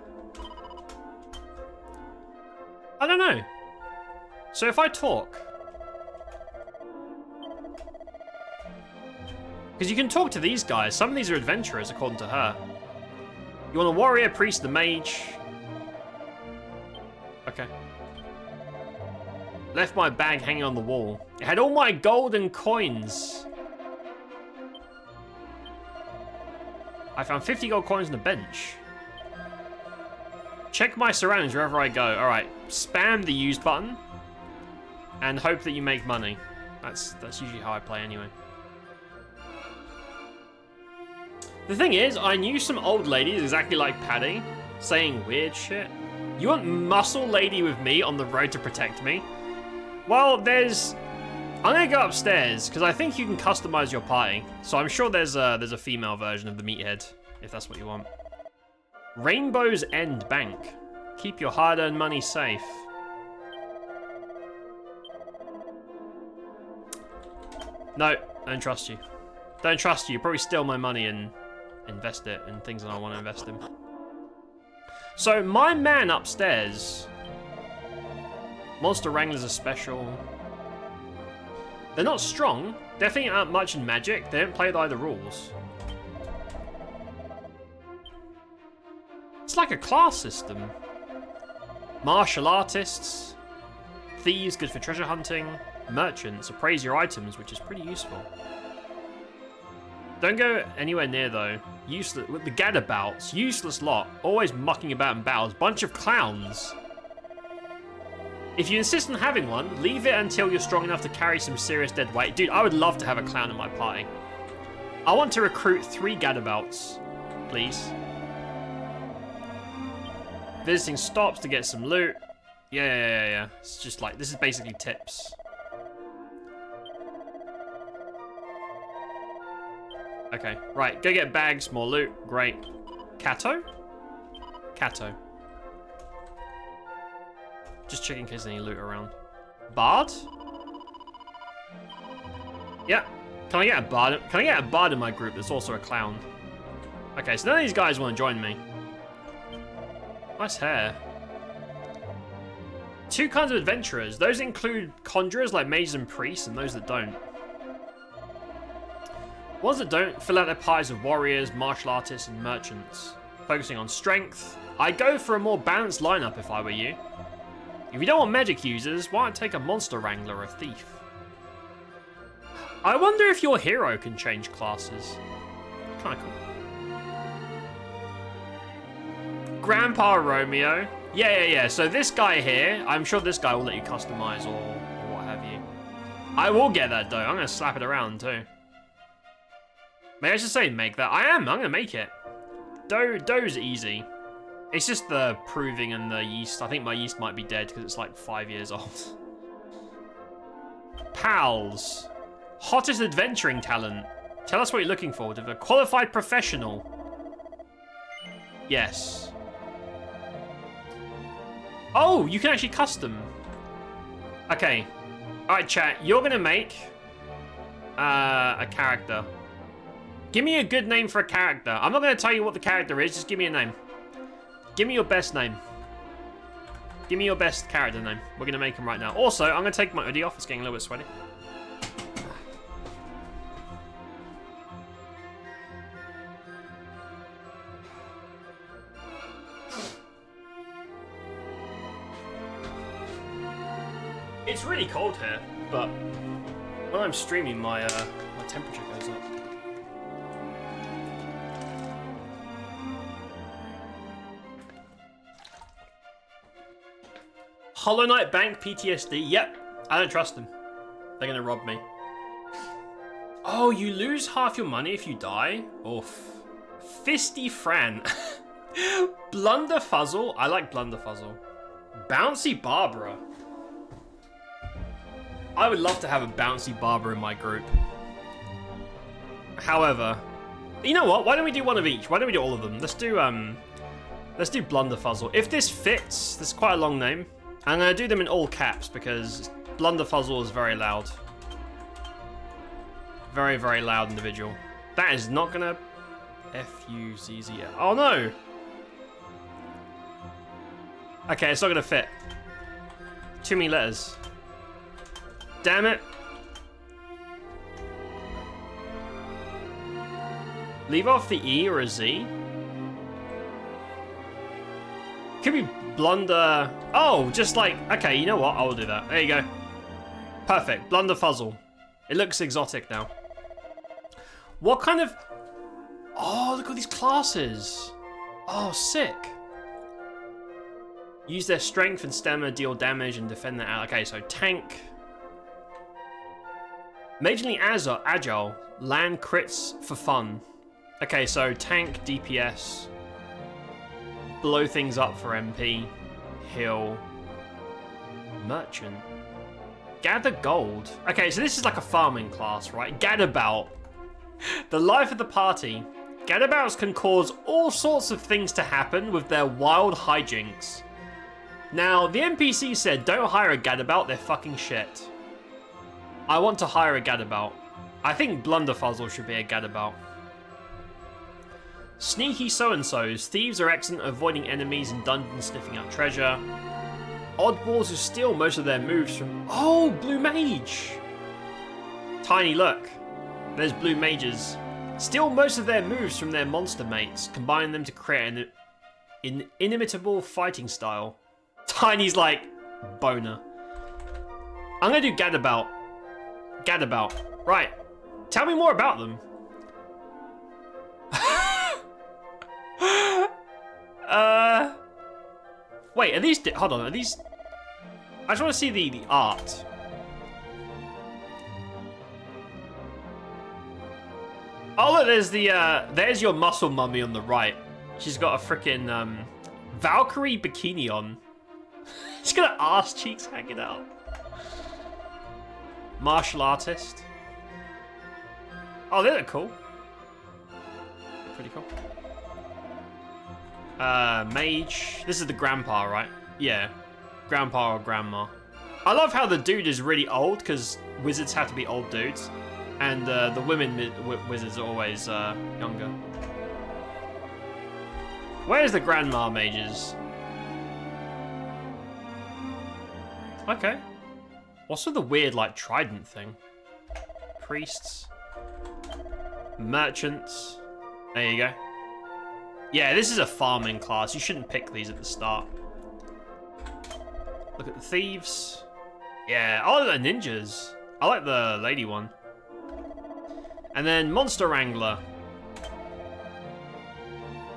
I don't know. So if I talk... Because you can talk to these guys. Some of these are adventurers, according to her. You want a warrior, priest, the mage. Okay. Left my bag hanging on the wall. It had all my gold and coins. I found 50 gold coins on the bench. Check my surroundings wherever I go. Alright, spam the use button. And hope that you make money. That's usually how I play anyway. The thing is, I knew some old ladies exactly like Paddy, saying weird shit. You want muscle lady with me on the road to protect me? Well, there's... I'm gonna go upstairs, because I think you can customize your party. So I'm sure there's a female version of the Meathead, if that's what you want. Rainbow's End Bank. Keep your hard-earned money safe. No, don't trust you. Don't trust you. Probably steal my money and invest it in things that I want to invest in. So my man upstairs, Monster Wranglers are special. They're not strong. Definitely aren't much in Magic. They don't play by the rules. It's like a class system. Martial artists, thieves, good for treasure hunting. Merchants, appraise your items, which is pretty useful. Don't go anywhere near though. Useless with the gadabouts, useless lot, always mucking about in battles, bunch of clowns. If you insist on having one, leave it until you're strong enough to carry some serious dead weight. Dude, I would love to have a clown in my party. I want to recruit 3 gadabouts, please. Visiting stops to get some loot. Yeah. It's just like, this is basically tips. Okay, right, go get bags, more loot, great. Kato? Kato. Just checking in case there's any loot around. Bard? Yeah, can I get a bard? Can I get a bard in my group that's also a clown? Okay, so none of these guys want to join me. Nice hair. 2 kinds of adventurers. Those include conjurers like mages and priests, and those that don't. Ones that don't fill out their pies with warriors, martial artists, and merchants. Focusing on strength. I'd go for a more balanced lineup if I were you. If you don't want magic users, why not take a monster wrangler or a thief? I wonder if your hero can change classes. Kinda cool. Grandpa Romeo. Yeah. So this guy here, I'm sure this guy will let you customize or what have you. I will get that though. I'm gonna slap it around too. Maybe I should say make that. I'm gonna make it. Dough's easy. It's just the proving and the yeast. I think my yeast might be dead because it's like 5 years old. Pals. Hottest adventuring talent. Tell us what you're looking for. A qualified professional. Yes. Oh, you can actually custom. Okay. Alright, chat. You're gonna make a character. Give me a good name for a character. I'm not going to tell you what the character is. Just give me a name. Give me your best name. Give me your best character name. We're going to make him right now. Also, I'm going to take my hoodie off. It's getting a little bit sweaty. It's really cold here, but when I'm streaming, my temperature goes up. Hollow Knight Bank PTSD. Yep, I don't trust them. They're gonna rob me. Oh, you lose half your money if you die? Oof. Fisty Fran. Blunderfuzzle. I like Blunderfuzzle. Bouncy Barbara. I would love to have a Bouncy Barbara in my group. However, you know what? Why don't we do one of each? Why don't we do all of them? Let's do Blunderfuzzle. If this fits, this is quite a long name. I'm gonna do them in all caps because Blunderfuzzle is very loud. Very, very loud individual. That is not gonna F-U-Z-Z-L. Oh no! Okay, it's not gonna fit. Too many letters. Damn it. Leave off the E or a Z. Could be blunder. Oh, just like, okay, you know what? I will do that. There you go. Perfect. Blunderfuzzle. It looks exotic now. What kind of... Oh, look at these classes. Oh, sick. Use their strength and stamina, deal damage, and defend their ally. Okay, so tank. Majorly agile. Land crits for fun. Okay, so tank, DPS. Blow things up for MP. Heal. Merchant. Gather gold. Okay, so this is like a farming class, right? Gadabout. The life of the party. Gadabouts can cause all sorts of things to happen with their wild hijinks. Now, the NPC said, don't hire a Gadabout, they're fucking shit. I want to hire a Gadabout. I think Blunderfuzzle should be a Gadabout. Sneaky so-and-sos. Thieves are excellent at avoiding enemies and dungeons, sniffing out treasure. Oddballs who steal most of their moves from... Oh, Blue Mage! Tiny, look. There's Blue Mages. Steal most of their moves from their monster mates, combine them to create an inimitable fighting style. Tiny's like, boner. I'm gonna do Gadabout. Gadabout. Right. Tell me more about them. Wait, are these... Hold on, are these... I just want to see the art. Oh look, there's the, there's your muscle mummy on the right. She's got a freaking, Valkyrie bikini on. She's got her ass cheeks hanging out. Martial artist. Oh, they look cool. Pretty cool. Mage. This is the grandpa, right? Yeah. Grandpa or grandma. I love how the dude is really old, because wizards have to be old dudes. And the women wizards are always younger. Where's the grandma mages? Okay. What's with the weird, like, trident thing? Priests. Merchants. There you go. Yeah, this is a farming class. You shouldn't pick these at the start. Look at the thieves. Yeah. Oh, the ninjas. I like the lady one. And then Monster Wrangler.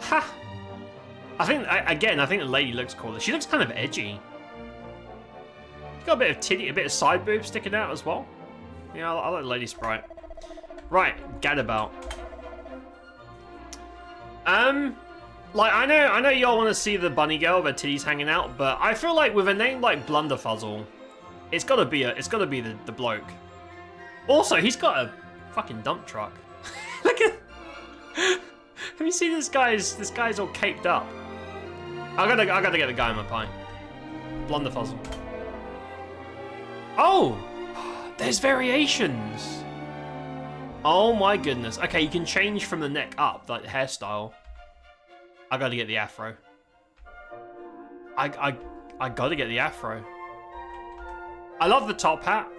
Ha! I think, again, I think the lady looks cooler. She looks kind of edgy. She's got a bit of titty, a bit of side boob sticking out as well. Yeah, I like the lady sprite. Right, Gadabout. Like, I know y'all want to see the bunny girl with her titties hanging out, but I feel like with a name like Blunderfuzzle, it's gotta be the bloke. Also, he's got a fucking dump truck. Look at... Have you seen this guy's all caped up? I gotta get the guy in my pint. Blunderfuzzle. Oh! There's variations! Oh my goodness. Okay, you can change from the neck up, like the hairstyle. I gotta get the afro. I gotta get the afro. I love the top hat,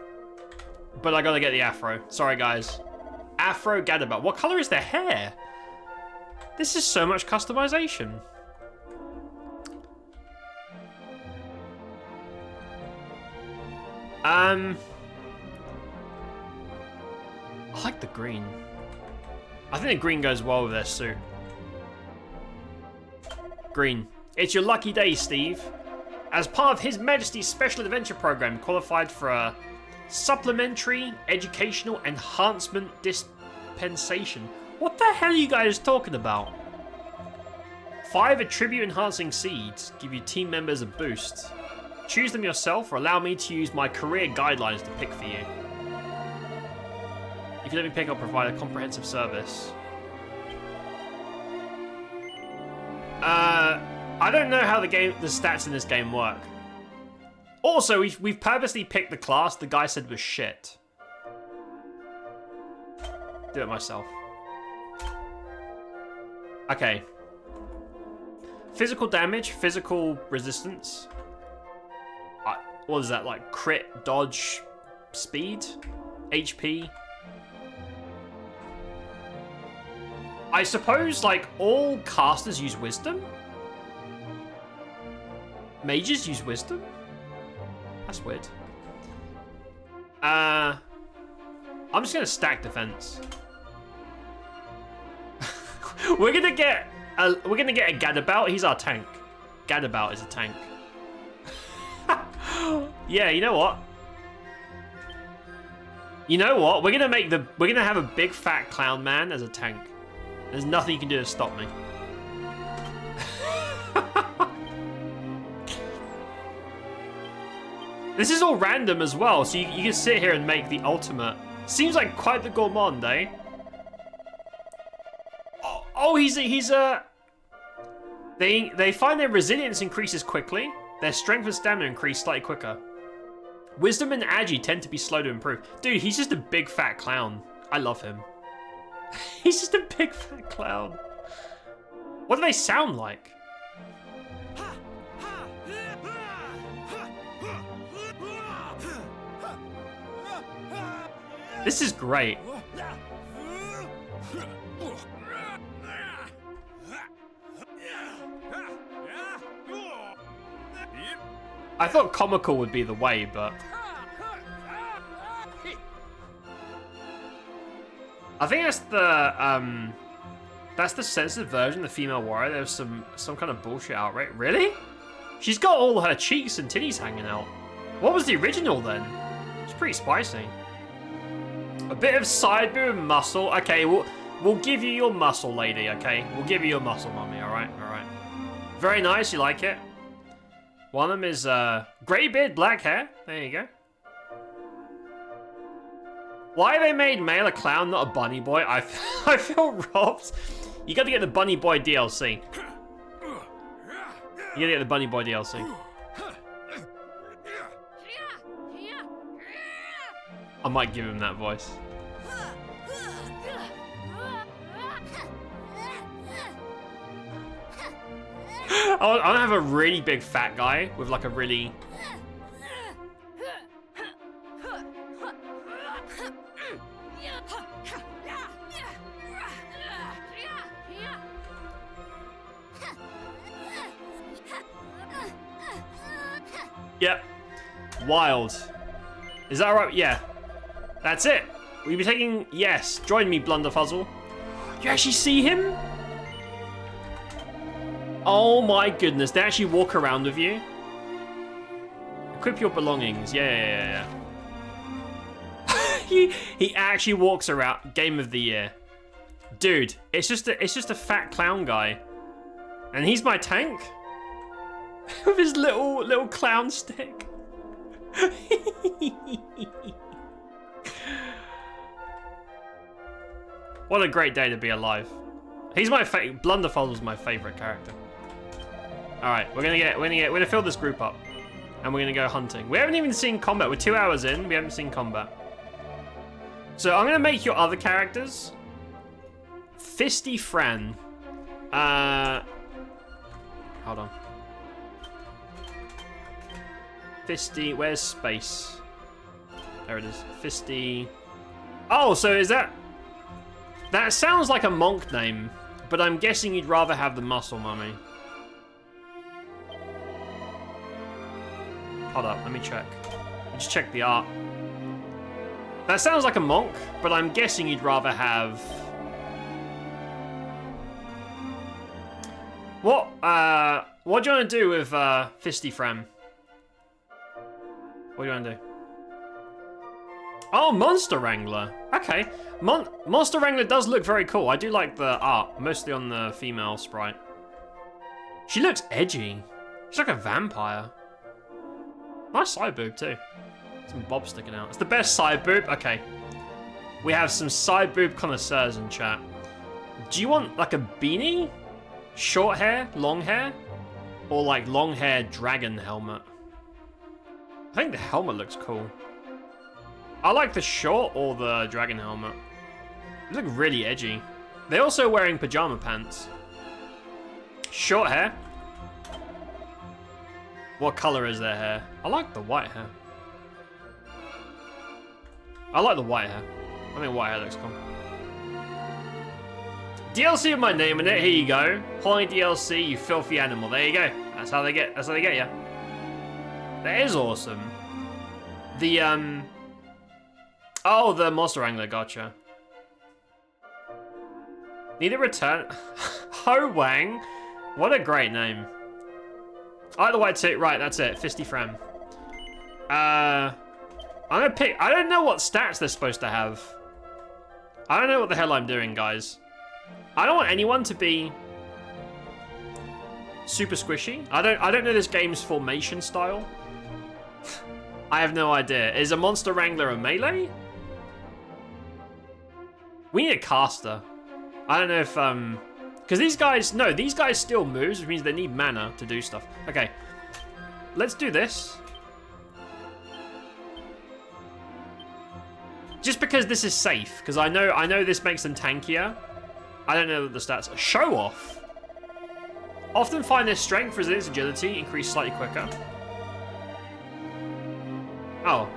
but I gotta get the afro. Sorry, guys. Afro Gadabout. What color is their hair? This is so much customization. I like the green. I think the green goes well with their suit. Green. It's your lucky day, Steve. As part of His Majesty's Special Adventure Program, qualified for a Supplementary Educational Enhancement Dispensation. What the hell are you guys talking about? 5 attribute enhancing seeds give you team members a boost. Choose them yourself or allow me to use my career guidelines to pick for you. If you let me pick, I'll provide a comprehensive service. I don't know how the stats in this game work. Also, we've purposely picked the class the guy said was shit. Do it myself. Okay. Physical damage, physical resistance. What is that, like crit, dodge, speed, HP? I suppose, like, all casters use wisdom? Mages use wisdom? That's weird. I'm just gonna stack defense. we're gonna get a Gadabout. He's our tank. Gadabout is a tank. Yeah, you know what? You know what? We're gonna have a big fat clown man as a tank. There's nothing you can do to stop me. This is all random as well, so you can sit here and make the ultimate. Seems like quite the gourmand, eh? They find their resilience increases quickly. Their strength and stamina increase slightly quicker. Wisdom and agi tend to be slow to improve. Dude, he's just a big fat clown. I love him. He's just a big fat clown. What do they sound like? This is great. I thought comical would be the way, but I think that's the censored version, the female warrior. There's some kind of bullshit outright. Really? She's got all her cheeks and titties hanging out. What was the original then? It's pretty spicy. A bit of side boob and muscle. Okay, we'll give you your muscle, lady. Okay, we'll give you your muscle, mummy. All right, all right. Very nice. You like it? One of them is grey beard, black hair. There you go. Why they made male a clown, not a bunny boy? I feel robbed. You got to get the bunny boy DLC. You got to get the bunny boy DLC. I might give him that voice. I want to have a really big fat guy with like a really... Yep. Wild. Is that right? Yeah. That's it. We'll be taking... Yes. Join me, Blunderfuzzle. You actually see him? Oh my goodness. They actually walk around with you. Equip your belongings. Yeah. He actually walks around. Game of the year. Dude, it's just a fat clown guy. And he's my tank? With his little clown stick. What a great day to be alive. He's my favorite. Blunderfuzzle's my favorite character. All right, we're gonna fill this group up, and we're gonna go hunting. We haven't even seen combat. We're 2 hours in. We haven't seen combat. So I'm gonna make your other characters. Fisty Fran. Hold on. Fisty, where's space? There it is. Fisty. Oh, so is that... That sounds like a monk name, but I'm guessing you'd rather have the muscle mummy. Hold up, let me check. Just check the art. That sounds like a monk, but I'm guessing you'd rather have... What do you want to do with Fisty Fran? What do you want to do? Oh, Monster Wrangler. Okay. Monster Wrangler does look very cool. I do like the art, mostly on the female sprite. She looks edgy. She's like a vampire. Nice side boob, too. Some bob sticking out. It's the best side boob. Okay. We have some side boob connoisseurs in chat. Do you want, like, a beanie? Short hair? Long hair? Or, like, long hair dragon helmet? I think the helmet looks cool. I like the short or the dragon helmet. They look really edgy. They're also wearing pajama pants. Short hair. What color is their hair? I like the white hair. I like the white hair. I think white hair looks cool. DLC with my name in it. Here you go. Holly DLC, you filthy animal. There you go. That's how they get. That's how they get you. That is awesome. The oh, the Monster Wrangler. Gotcha. Need a return. Ho Wang. What a great name. I like the white suit. Right, that's it. 50 Fram. I'm gonna pick. I don't know what stats they're supposed to have. I don't know what the hell I'm doing, guys. I don't want anyone to be super squishy. I don't know this game's formation style. I have no idea. Is a Monster Wrangler a melee? We need a caster. I don't know if because these guys still moves, which means they need mana to do stuff. Okay, let's do this. Just because this is safe, because I know this makes them tankier. I don't know the stats. Show off. Often find their strength, resilience, agility increase slightly quicker. Oh.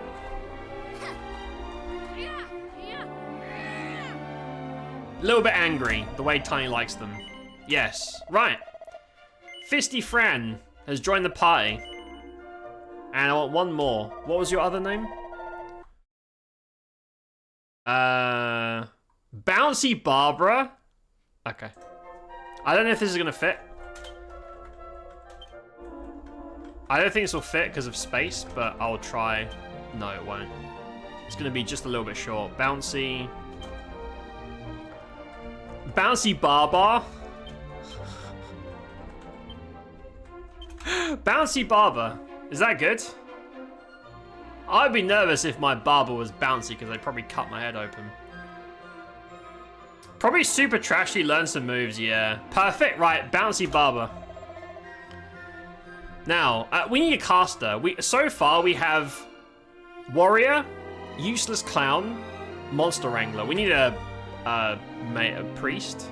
A little bit angry, the way Tiny likes them. Yes. Right. Fisty Fran has joined the party. And I want one more. What was your other name? Bouncy Barbara. Okay. I don't know if this is gonna fit. I don't think this will fit because of space, but I'll try. No, it won't. It's gonna be just a little bit short. Bouncy Barbar. Bouncy Barber. Is that good? I'd be nervous if my barber was bouncy because they'd probably cut my head open. Probably super trashy, learn some moves, yeah. Perfect, right, Bouncy Barber. Now, we need a caster. So far, we have Warrior, Useless Clown, Monster Wrangler. We need a priest?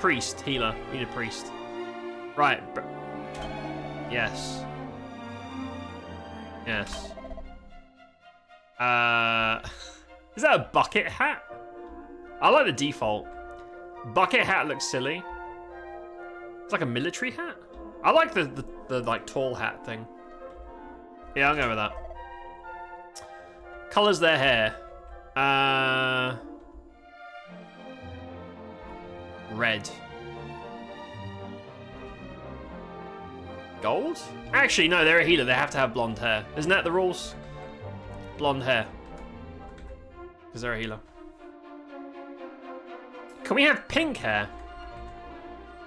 Priest, healer. We need a priest. Right. Yes. Yes. Is that a bucket hat? I like the default. Bucket hat looks silly. It's like a military hat. I like the like tall hat thing. Yeah, I'll go with that. Colors their hair. Red. Gold? Actually, no, they're a healer. They have to have blonde hair. Isn't that the rules? Blonde hair. Because they're a healer. Can we have pink hair?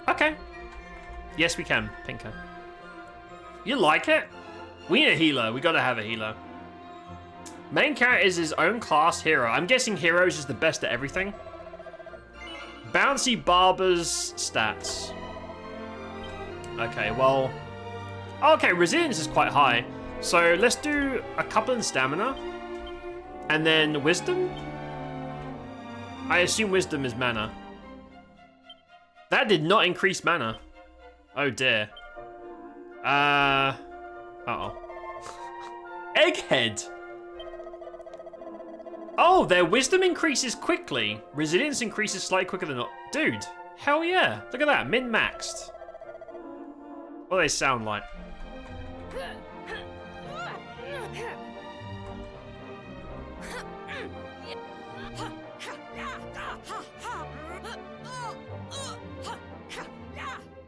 Okay. Yes, we can. Pink hair. You like it? We need a healer. We gotta have a healer. Main character is his own class hero. I'm guessing hero is just the best at everything. Bouncy Barber's stats. Okay, well... Okay, resilience is quite high. So let's do a couple in stamina. And then wisdom? I assume wisdom is mana. That did not increase mana. Oh dear. Uh-oh. Egghead! Oh, their wisdom increases quickly. Resilience increases slightly quicker than... Dude, hell yeah. Look at that, min-maxed. What do they sound like?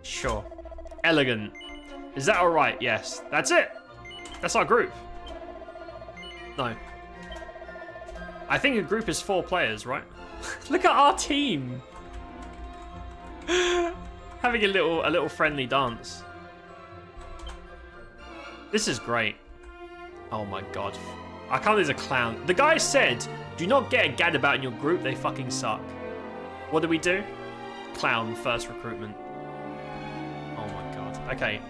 Sure. Elegant. Is that alright? Yes. That's it. That's our group. No. I think a group is 4 players, right? Look at our team. Having a little friendly dance. This is great. Oh my god. I can't believe there's a clown. The guy said, do not get a gadabout in your group, they fucking suck. What do we do? Clown, first recruitment. Oh my god. Okay,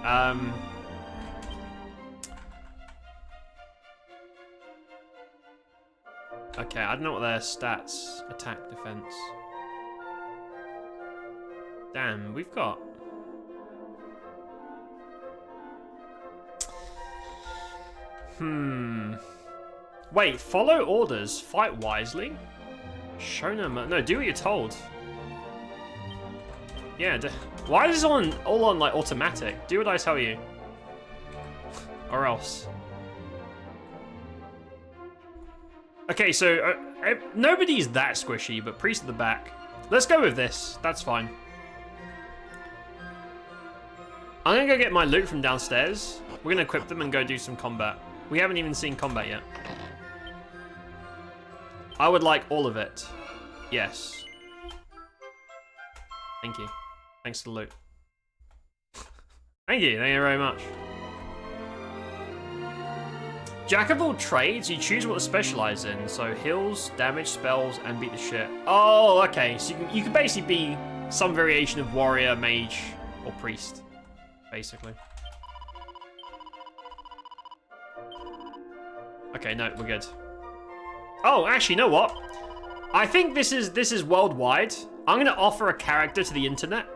okay, I don't know what their stats, attack, defense. Damn, we've got... Wait, follow orders, fight wisely? Show no mercy. No, do what you're told. Yeah, why is this all on like automatic? Do what I tell you. Or else. Okay, so nobody's that squishy, but priest at the back. Let's go with this. That's fine. I'm gonna go get my loot from downstairs. We're gonna equip them and go do some combat. We haven't even seen combat yet. I would like all of it. Yes. Thank you. Thanks for the loot. Thank you very much. Jack of all trades, you choose what to specialize in. So heals, damage, spells, and beat the shit. Oh, okay. So you can basically be some variation of warrior, mage, or priest, basically. Okay, no, we're good. Oh, actually, you know what? I think this is worldwide. I'm gonna offer a character to the internet.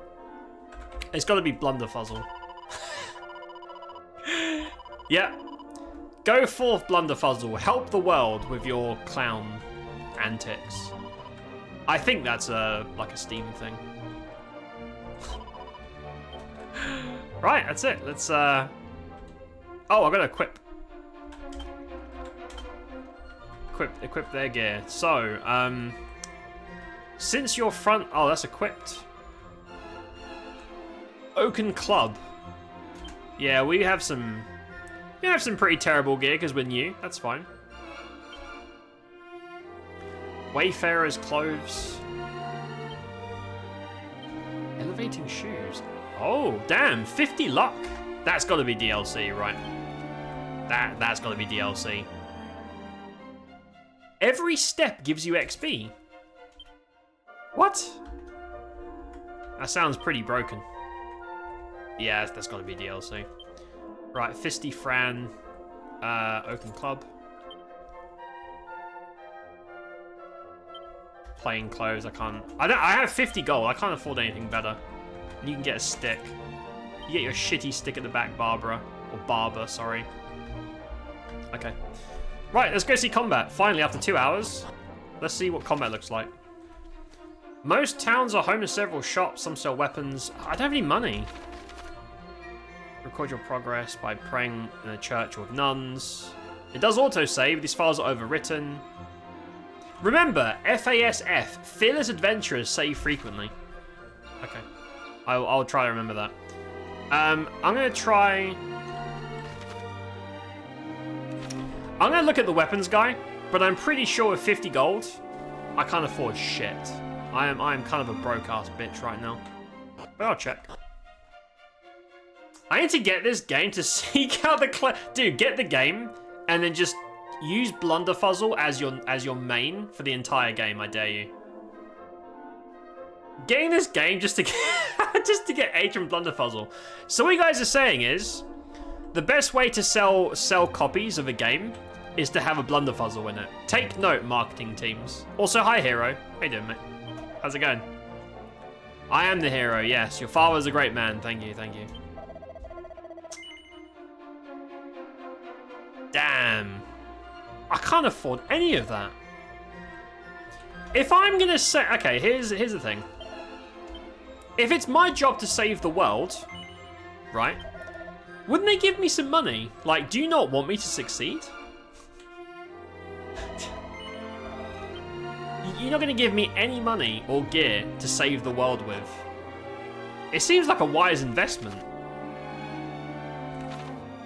It's got to be Blunderfuzzle. Yeah. Go forth, Blunderfuzzle. Help the world with your clown antics. I think that's like a Steam thing. Right, that's it. Let's oh, I've got to equip their gear. So, since your front, oh, that's equipped. Oaken Club. Yeah, we have some pretty terrible gear because we're new. That's fine. Wayfarer's clothes. Elevating shoes. Oh, damn, 50 luck. That's got to be DLC, right? That's got to be DLC. Every step gives you XP. What? That sounds pretty broken. Yeah, that's got to be DLC. Right, Fisty Fran, Oaken Club. Plain clothes, I have 50 gold, I can't afford anything better. And you can get a stick. You get your shitty stick at the back, Barbara. Or Barber, sorry. Okay. Right, let's go see combat. Finally, after 2 hours. Let's see what combat looks like. Most towns are home to several shops. Some sell weapons. I don't have any money. Record your progress by praying in a church with nuns. It does autosave. These files are overwritten. Remember, FASF, fearless adventurers save frequently. Okay. I'll try to remember that. I'm going to look at the weapons guy, but I'm pretty sure with 50 gold, I can't afford shit. I am kind of a broke-ass bitch right now. But I'll check. I need to get this game to seek out the dude, get the game and then just use Blunderfuzzle as your main for the entire game, I dare you. Getting this game just to get H from Blunderfuzzle. So what you guys are saying is the best way to sell copies of a game is to have a Blunderfuzzle in it. Take note, marketing teams. Also, hi Hero. How you doing, mate? How's it going? I am the hero, yes. Your father's a great man. Thank you, thank you. Damn. I can't afford any of that. If I'm gonna say, okay, here's the thing. If it's my job to save the world, right? Wouldn't they give me some money? Like, do you not want me to succeed? You're not gonna give me any money or gear to save the world with. It seems like a wise investment.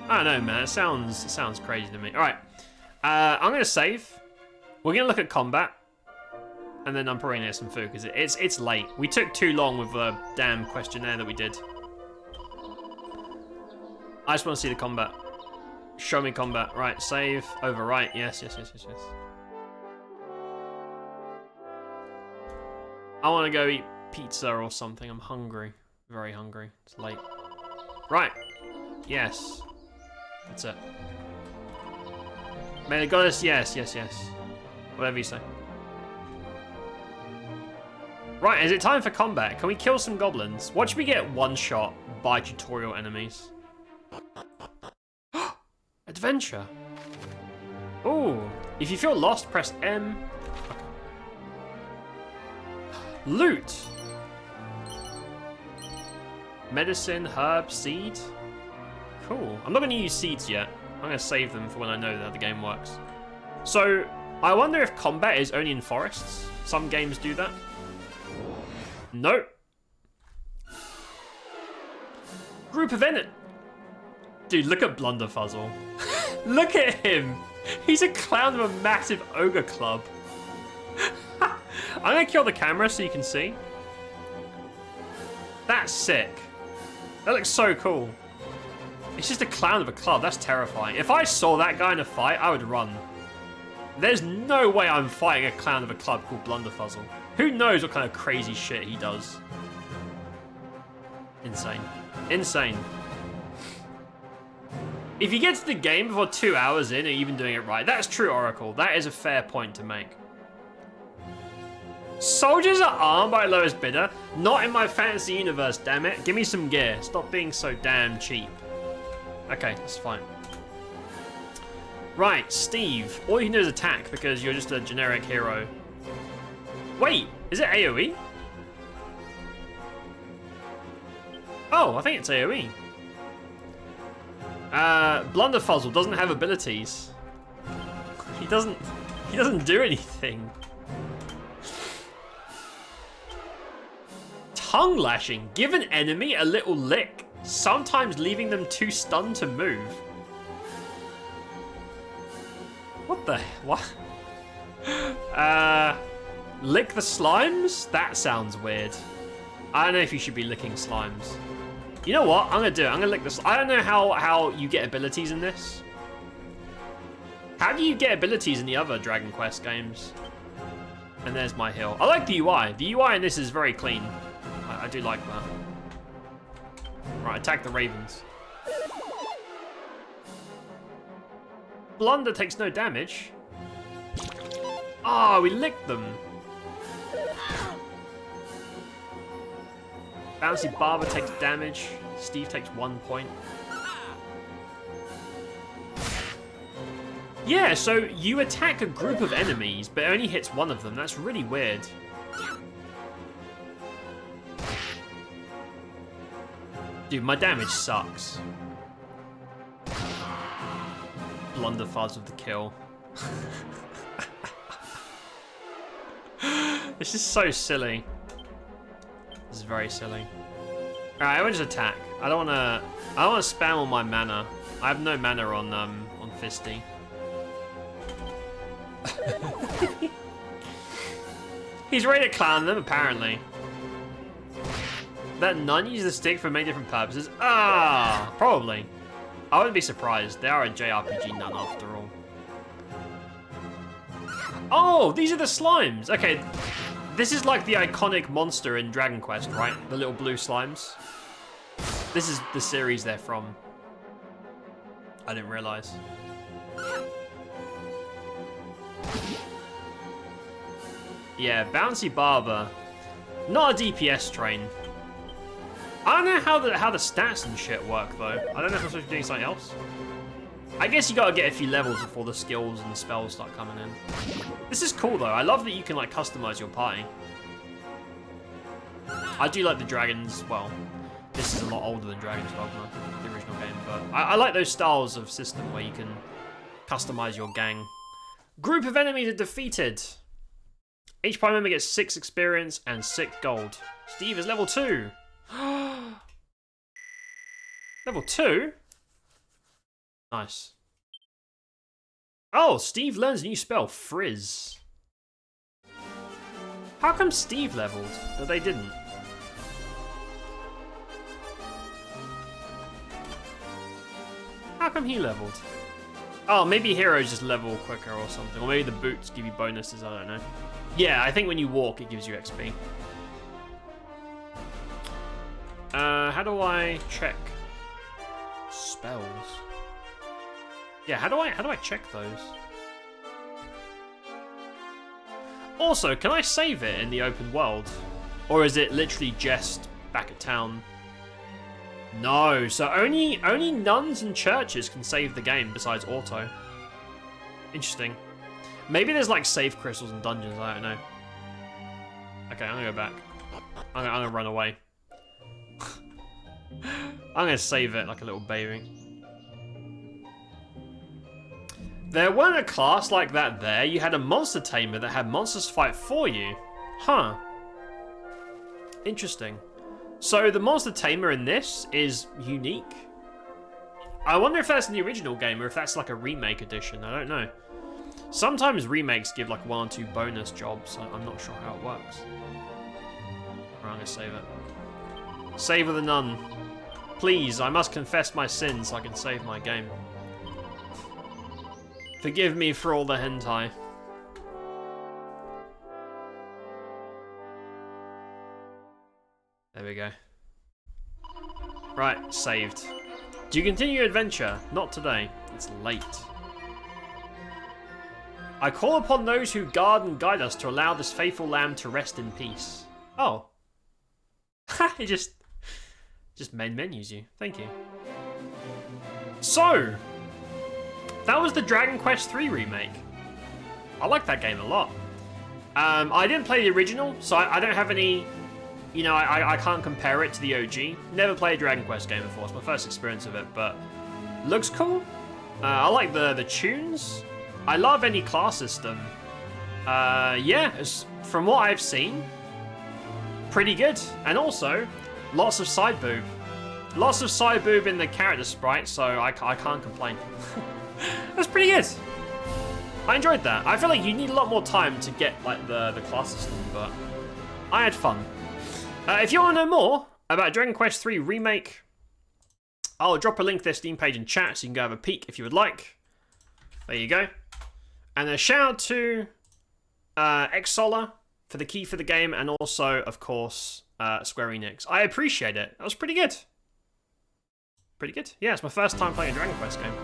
I don't know, man. It sounds crazy to me. All right. I'm gonna save. We're gonna look at combat, and then I'm probably gonna get some food because it's late. We took too long with the damn questionnaire that we did. I just want to see the combat. Show me combat. Right, save, overwrite. Yes. I want to go eat pizza or something. I'm hungry. Very hungry. It's late. Right. Yes. That's it. May the goddess, yes. Whatever you say. Right, is it time for combat? Can we kill some goblins? Watch me get one shot by tutorial enemies. Adventure. Ooh. If you feel lost, press M. Okay. Loot. Medicine, herb, seed. Cool. I'm not going to use seeds yet. I'm going to save them for when I know how the game works. So, I wonder if combat is only in forests. Some games do that. Nope. Group of enemy. Dude, look at Blunderfuzzle. Look at him. He's a clown of a massive ogre club. I'm going to kill the camera so you can see. That's sick. That looks so cool. It's just a clown of a club. That's terrifying. If I saw that guy in a fight, I would run. There's no way I'm fighting a clown of a club called Blunderfuzzle. Who knows what kind of crazy shit he does. Insane. Insane. If you get to the game before 2 hours in, are you even doing it right? That's true, Oracle. That is a fair point to make. Soldiers are armed by lowest bidder. Not in my fantasy universe, damn it. Give me some gear. Stop being so damn cheap. Okay, that's fine. Right, Steve. All you can do is attack because you're just a generic hero. Wait, is it AoE? Oh, I think it's AoE. Blunderfuzzle doesn't have abilities. He doesn't do anything. Tongue lashing. Give an enemy a little lick, sometimes leaving them too stunned to move. What the what? Lick the slimes? That sounds weird. I don't know if you should be licking slimes. You know what? I'm gonna do it. I'm gonna lick this. I don't know how you get abilities in this. How do you get abilities in the other Dragon Quest games? And there's my hill. I like the UI. The UI in this is very clean. I do like that. Right, attack the ravens. Blunder takes no damage. Ah, we licked them. Bouncy Barber takes damage. Steve takes 1 point. Yeah, so you attack a group of enemies, but it only hits one of them. That's really weird. Dude, my damage sucks. Blunderfuzz with the kill. This is so silly. This is very silly. Alright, I will just attack. I don't wanna spam all my mana. I have no mana on Fisty. He's ready to clown them, apparently. That nun uses the stick for many different purposes. Ah, probably. I wouldn't be surprised. They are a JRPG nun after all. Oh, these are the slimes. Okay, this is like the iconic monster in Dragon Quest, right? The little blue slimes. This is the series they're from. I didn't realize. Yeah, Bouncy Barber. Not a DPS train. I don't know how the stats and shit work, though. I don't know if I'm supposed to be doing something else. I guess you gotta get a few levels before the skills and the spells start coming in. This is cool, though. I love that you can, like, customize your party. I do like the dragons. Well, this is a lot older than Dragon's Dogma, the original game, but I like those styles of system where you can customize your gang. Group of enemies are defeated. Each party member gets 6 experience and 6 gold. Steve is level 2. Level 2? Nice. Oh, Steve learns a new spell, Frizz. How come Steve leveled, but they didn't? How come he leveled? Oh, maybe heroes just level quicker or something. Or maybe the boots give you bonuses, I don't know. Yeah, I think when you walk, it gives you XP. How do I check spells? Yeah, how do I check those? Also, can I save it in the open world? Or is it literally just back at town? No, so only nuns and churches can save the game besides auto. Interesting. Maybe there's like save crystals and dungeons, I don't know. Okay, I'm gonna go back. I'm gonna run away. I'm gonna save it like a little baby. There weren't a class like that there. You had a monster tamer that had monsters fight for you. Huh. Interesting. So the monster tamer in this is unique. I wonder if that's in the original game or if that's like a remake edition. I don't know. Sometimes remakes give like 1 or 2 bonus jobs. I'm not sure how it works. Right, I'm gonna save it. Save with a nun. Please, I must confess my sins so I can save my game. Forgive me for all the hentai. There we go. Right, saved. Do you continue your adventure? Not today. It's late. I call upon those who guard and guide us to allow this faithful lamb to rest in peace. Oh. Ha! It just main menus you. Thank you. So, that was the Dragon Quest III remake. I like that game a lot. I didn't play the original, so I don't have any... You know, I can't compare it to the OG. Never played a Dragon Quest game before. It's my first experience of it, but looks cool. I like the tunes. I love any class system. Yeah, from what I've seen, pretty good. And also, lots of side boob. Lots of side boob in the character sprite, so I can't complain. That's pretty good. I enjoyed that. I feel like you need a lot more time to get like the class system, but I had fun. If you want to know more about Dragon Quest III Remake, I'll drop a link to their Steam page in chat so you can go have a peek if you would like. There you go. And a shout out to Xsolar for the key for the game, and also, of course, Square Enix. I appreciate it. That was pretty good. Pretty good. Yeah, it's my first time playing a Dragon Quest game.